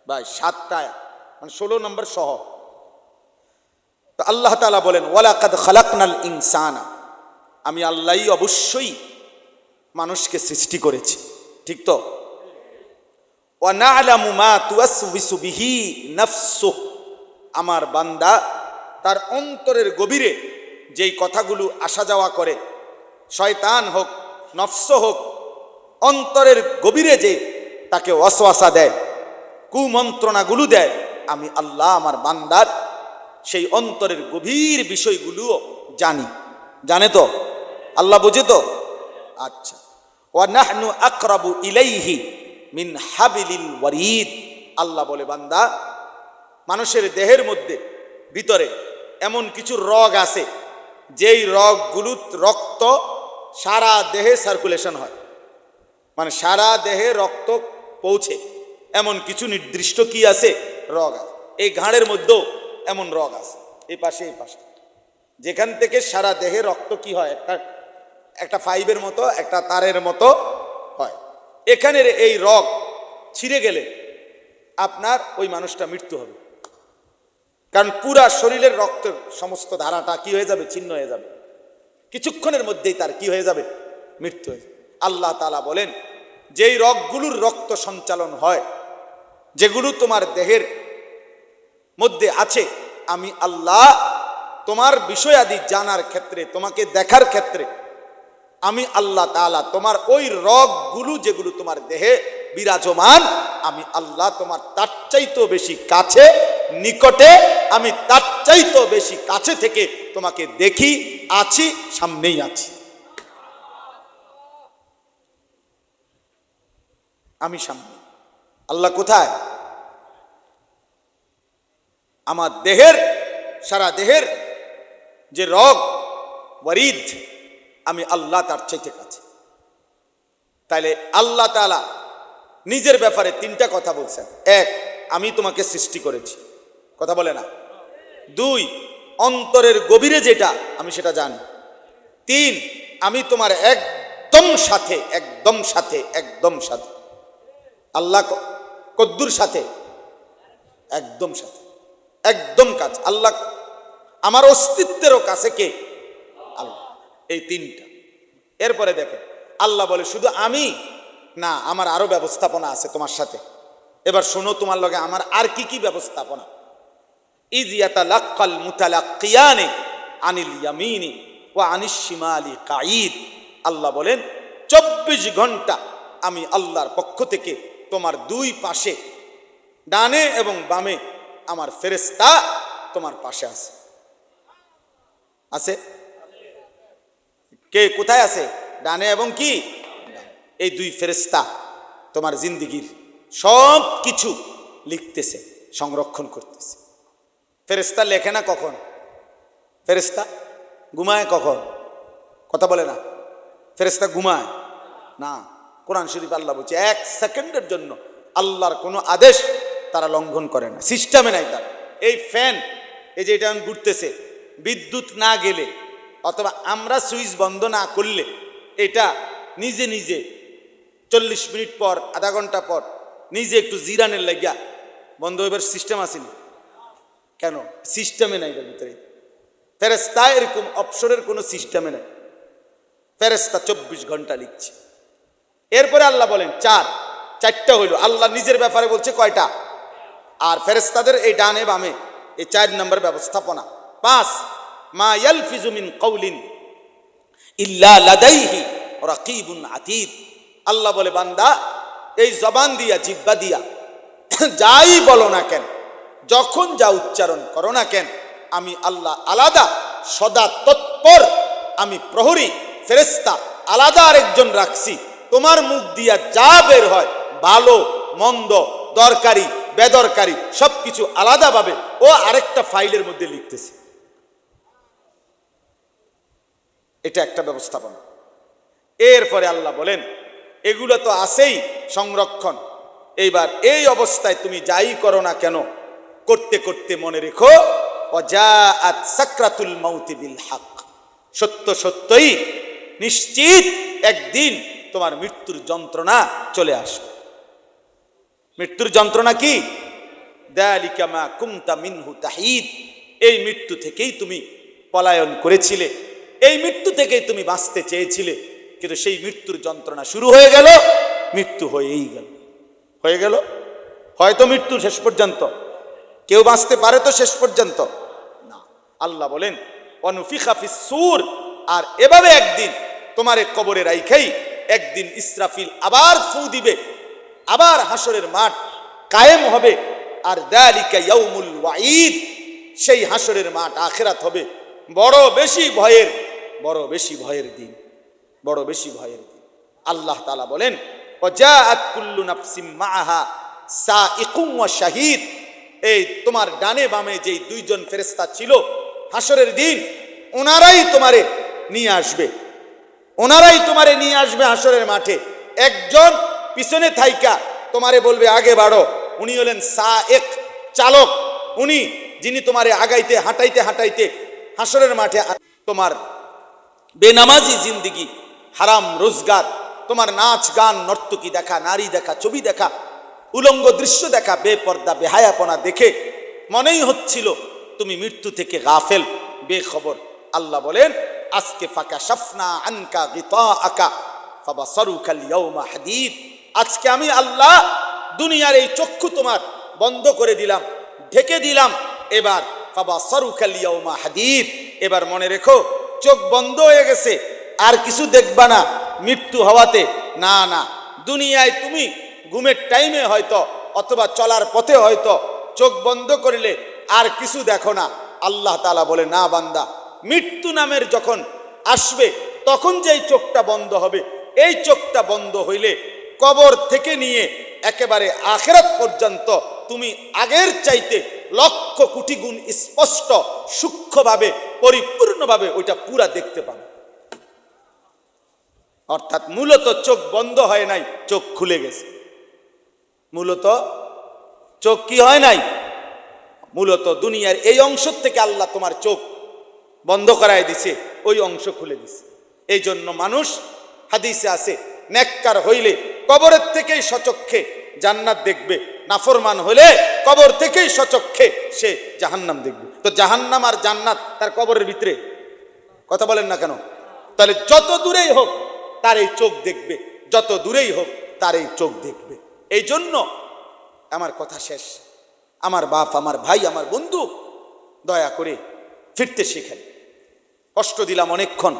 22, 7টা আয়াত, মানে 16 নম্বর সহ। তো আল্লাহ তাআলা বলেন, ওয়ালাকাদ খালাকনাল ইনসানা, আমি আল্লাহই অবশ্যই মানুষকে সৃষ্টি করেছি, ঠিক তো? ওয়া না'লামু মা তুওয়াসওয়িসু বিহি নাফসুহু, আমার বান্দা তার অন্তরের গভীরে যেই কথাগুলো আসা যাওয়া করে, শয়তান হোক, নফস হোক, অন্তরের গভীরে যে তাকে ওয়াসওয়াসা দেয়, কুমন্ত্রণাগুলো দেয়, আমি আল্লাহ আমার বান্দার সেই অন্তরের গভীর বিষয়গুলোও জানি। জানে তো? আল্লাহ বুঝে তো? আচ্ছা। ওয়া নাহনু আকরাবু ইলাইহি মিন হাবিলিল ওয়ারিদ, আল্লাহ বলে বান্দা, মানুষের দেহের মধ্যে ভিতরে এমন কিছু রগ আছে, যেই রগগুলো রক্ত সারা দেহে সার্কুলেশন হয়, মানে সারা দেহে রক্ত পৌঁছে, এমন কিছু নির্দিষ্ট কি আছে? রগ আছে। এই ঘাড়ের মধ্যেও এমন রগ আছে, এই পাশে এই পাশে, যেখান থেকে সারা দেহে রক্ত কি হয়, একটা ফাইবের মতো, একটা তারের মতো হয়। এখানের এই রগ ছিঁড়ে গেলে আপনার ওই মানুষটা মৃত্যু হবে, কারণ পুরা শরীরের রক্তের সমস্ত ধারাটা কি হয়ে যাবে? ছিন্ন হয়ে যাবে, কিছুক্ষণের মধ্যেই তার কি হয়ে যাবে? মৃত্যু হয়ে যাবে। আল্লাহ তাআলা বলেন, যেই রগগুলোর রক্ত সঞ্চালন হয়, যেগুলো তোমার দেহের মধ্যে আছে, আমি আল্লাহ তোমার বিষয়াদি জানার ক্ষেত্রে, তোমাকে দেখার ক্ষেত্রে, আমি আল্লাহ তাআলা তোমার ওই রগগুলো যেগুলো তোমার দেহে বিরাজমান, আমি আল্লাহ তোমার তার চাইতেও বেশি কাছে, নিকটে, আমি তার চাইতেও বেশি কাছে থেকে তোমাকে দেখি, আছি, সামনেই আছি। আমি সামনে, আল্লাহ কোথায়? আমার দেহের, সারা দেহের যে রগ ওয়ারিদ, আমি আল্লাহ তার চাইতে কাছে। তাইলে আল্লাহ তাআলা নিজের ব্যাপারে 3টা কথা বলছেন। 1, আমি তোমাকে সৃষ্টি করেছি, কথা বলে না। 2, অন্তরের গভীরে যেটা আমি সেটা জানি। 3, আমি তোমার একদম সাথে, একদম সাথে, একদম সাথে। আল্লাহ কদ্দুর সাথে? একদম সাথে, একদম কাছে। আল্লাহ আমার অস্তিত্বেরও কাছে কে? আল্লাহ। এই 3টা। এরপরে দেখেন আল্লাহ বলে, শুধু আমি না, আমার আরো ব্যবস্থাপনা আছে তোমার সাথে। এবার শোনো, তোমার লগে আমার আর কি কি ব্যবস্থাপনা। ইয ইয়াতালাক্কাল মুতালাক্কিয়ানি আনিল ইয়ামিনি ওয়া আনিশ শিমালি কাঈদ, আল্লাহ বলেন 24 ঘন্টা আমি আল্লাহর পক্ষ থেকে তোমার 2 পাশে, ডানে এবং বামে আমার ফেরেশতা তোমার পাশে আছে। আছে? কে কোথায় আছে? ডানে এবং কি? এই 2 ফেরেশতা তোমার জিন্দেগির সব কিছু লিখতেছে, সংরক্ষণ করতেছে। ফেরেশতা লেখে না কখন? ফেরেশতা ঘুমায় কখন? কথা বলে না। ফেরেশতা ঘুমায় না। কোরআন শরীফ আল্লাহ বলছে 1 সেকেন্ডের জন্য আল্লাহর কোনো আদেশ তারা লঙ্ঘন করে না, সিস্টেমে নাই তার। এই ফ্যান, এই যে এটা ঘুরতেছে, বিদ্যুৎ না গেলে অথবা আমরা সুইচ বন্ধ না করলে এটা নিজে নিজে 40 মিনিট পর, আধা ঘন্টা পর নিজে একটু জিরানের লাগিয়া বন্ধ হইবার সিস্টেম আসেনি কেন? সিস্টেমে নাই এর ভিতরে। ফেরেশতা এরকম অপশনের কোনো সিস্টেমে নাই। ফেরেশতা 24 ঘন্টা লিখছে। এরপরে আল্লাহ বলেন চারটা হইল। আল্লাহ নিজের ব্যাপারে বলছে কয়টা? আর ফেরেশতাদের এই ডানে বামে এই 4 নম্বর ব্যবস্থাপনা। 5 মা ইয়ালফিজু মিন কাউলিন ইল্লা লাদাইহি রাকিবুন আতীদ। আল্লাহ বলে বান্দা এই জবান দিয়া, জিহ্বা দিয়া যাই বলো না কেন, যখন যা উচ্চারণ করো না কেন, আমি আল্লাহ আলাদা সদা তৎপর, আমি প্রহরী ফেরেশতা আলাদা আরেকজন রাখছি। তোমার মুখ দিয়া যা বের হয়, ভালো মন্দ, দরকারি বেদরকারি, সবকিছু আলাদাভাবে ও আরেকটা ফাইলের মধ্যে লিখতেছে। এটা একটা ব্যবস্থাপনা। এরপরে আল্লাহ বলেন এগুলো তো আছেই সংরক্ষণ। এইবার এই অবস্থায় তুমি যাই করো না কেন, করতে করতে মনে রেখো ওয়াজাআত সাকরাতুল মাউতি বিল হক, সত্য সত্যই নিশ্চিত একদিন তোমার মৃত্যুর যন্ত্রণা চলে আসবে। মৃত্যুর যন্ত্রণা কি? যালিকা মা কুনতা মিনহু তাহিদ, এই মৃত্যু থেকেই তুমি পলায়ন করেছিলে, এই মৃত্যু থেকেই তুমি বাঁচতে চেয়েছিলে, কিন্তু সেই মৃত্যুর যন্ত্রণা শুরু হয়ে গেল, মৃত্যু হয়েই গেল। হয়ে গেল হয়তো মৃত্যু শেষ পর্যন্ত, কেউ বাঁচতে পারে তো শেষ পর্যন্ত না। আল্লাহ বলেন ওয়ানুফিখা ফিস সূর, আর এভাবে একদিন তোমারে কবরে রাইখাই একদিন ইসরাফিল আবার ফু দিবে, আবার হাসরের মাঠ কায়েম হবে। আর যালিকা ইয়াউমুল ওয়াঈদ, সেই হাসরের মাঠ আখিরাত হবে বড় বেশি ভয়ের দিন, বড় বেশি ভয়ের দিন। আল্লাহ তাআলা বলেন ওয়াজাআত কুল্লু নাফসিম মাআহা সাইকুম ওয়া শাহীদ, এই তোমার ডানে বামে যেই 2 জন ফেরেশতা ছিল হাসরের দিন, ওনারাই তোমারে নিয়ে আসবে, ওনারাই তোমারে নিয়ে আসবে হাসরের মাঠে। একজন পিছনে থাইকা তোমারে বলবে আগে বাড়ো, উনি হলেন সায়েক, চালক, উনি যিনি তোমারে আগাইতে হাঁটাইতে হাঁটাইতে হাসরের মাঠে তোমার বেনামাজি জিন্দিগি, হারাম রোজগার, তোমার নাচ গান নর্তকী দেখা, নারী দেখা, ছবি দেখা, উলঙ্গ দৃশ্য দেখা, বেপর্দা বেহায়াপনা দেখে মনেই হচ্ছিল তুমি মৃত্যু থেকে গাফেল, বেখবর। আল্লাহ বলেন আজকে ফাকাশাফনা আনকা গিতাআকা ফাবাসারুকাল ইয়াউমা হাদীদ, আজকে আমি আল্লাহ দুনিয়ার এই চক্ষু তোমার বন্ধ করে দিলাম, ঢেকে দিলাম। এবার ফাবাসারুকাল ইয়াউমা হাদীদ, এবার মনে রেখো চোখ বন্ধ হয়ে গেছে, আর কিছু দেখবা না মৃত্যু হওয়াতে। না না, দুনিয়ায় তুমি ঘুমের টাইমে হয়তো অথবা চলার পথে হয়তো চোখ বন্ধ করলে আর কিছু দেখো না। আল্লাহ তাআলা বলে না বান্দা, মৃত্যু নামের যখন আসবে তখন যেই চোখটা বন্ধ হবে, এই চোখটা বন্ধ হইলে কবর থেকে নিয়ে একেবারে আখিরাত পর্যন্ত তুমি আগের চাইতে লক্ষ কোটি গুণ স্পষ্ট, সূক্ষ্মভাবে, পরিপূর্ণভাবে ওইটা পুরা দেখতে পাবে। অর্থাৎ মূলত চোখ বন্ধ হয় নাই, চোখ খুলে গেছে। মূলত চোখ কি হয় নাই, মূলত দুনিয়ার এই অংশ থেকে আল্লাহ তোমার চোখ বন্ধ করায় দিছে, ওই অংশ খুলে দিছে। এই জন্য মানুষ, হাদিসে আছে, নেককার হইলে কবরের থেকেই সচক্ষে জান্নাত দেখবে, নাফরমান হলে কবর থেকেই সচক্ষে সে জাহান্নাম দেখবে। তো জাহান্নাম আর জান্নাত তার কবরের ভিতরে, কথা বলেন না কেন? তাহলে যত দূরেই হোক তার এই চোখ দেখবে, যত দূরেই হোক তার এই চোখ দেখবে। এই জন্য আমার কথা শেষ, আমার বাপ, আমার ভাই, আমার বন্ধু, দয়া করে ফিরতে শিখেন। কষ্ট দিলাম অনেকক্ষণ।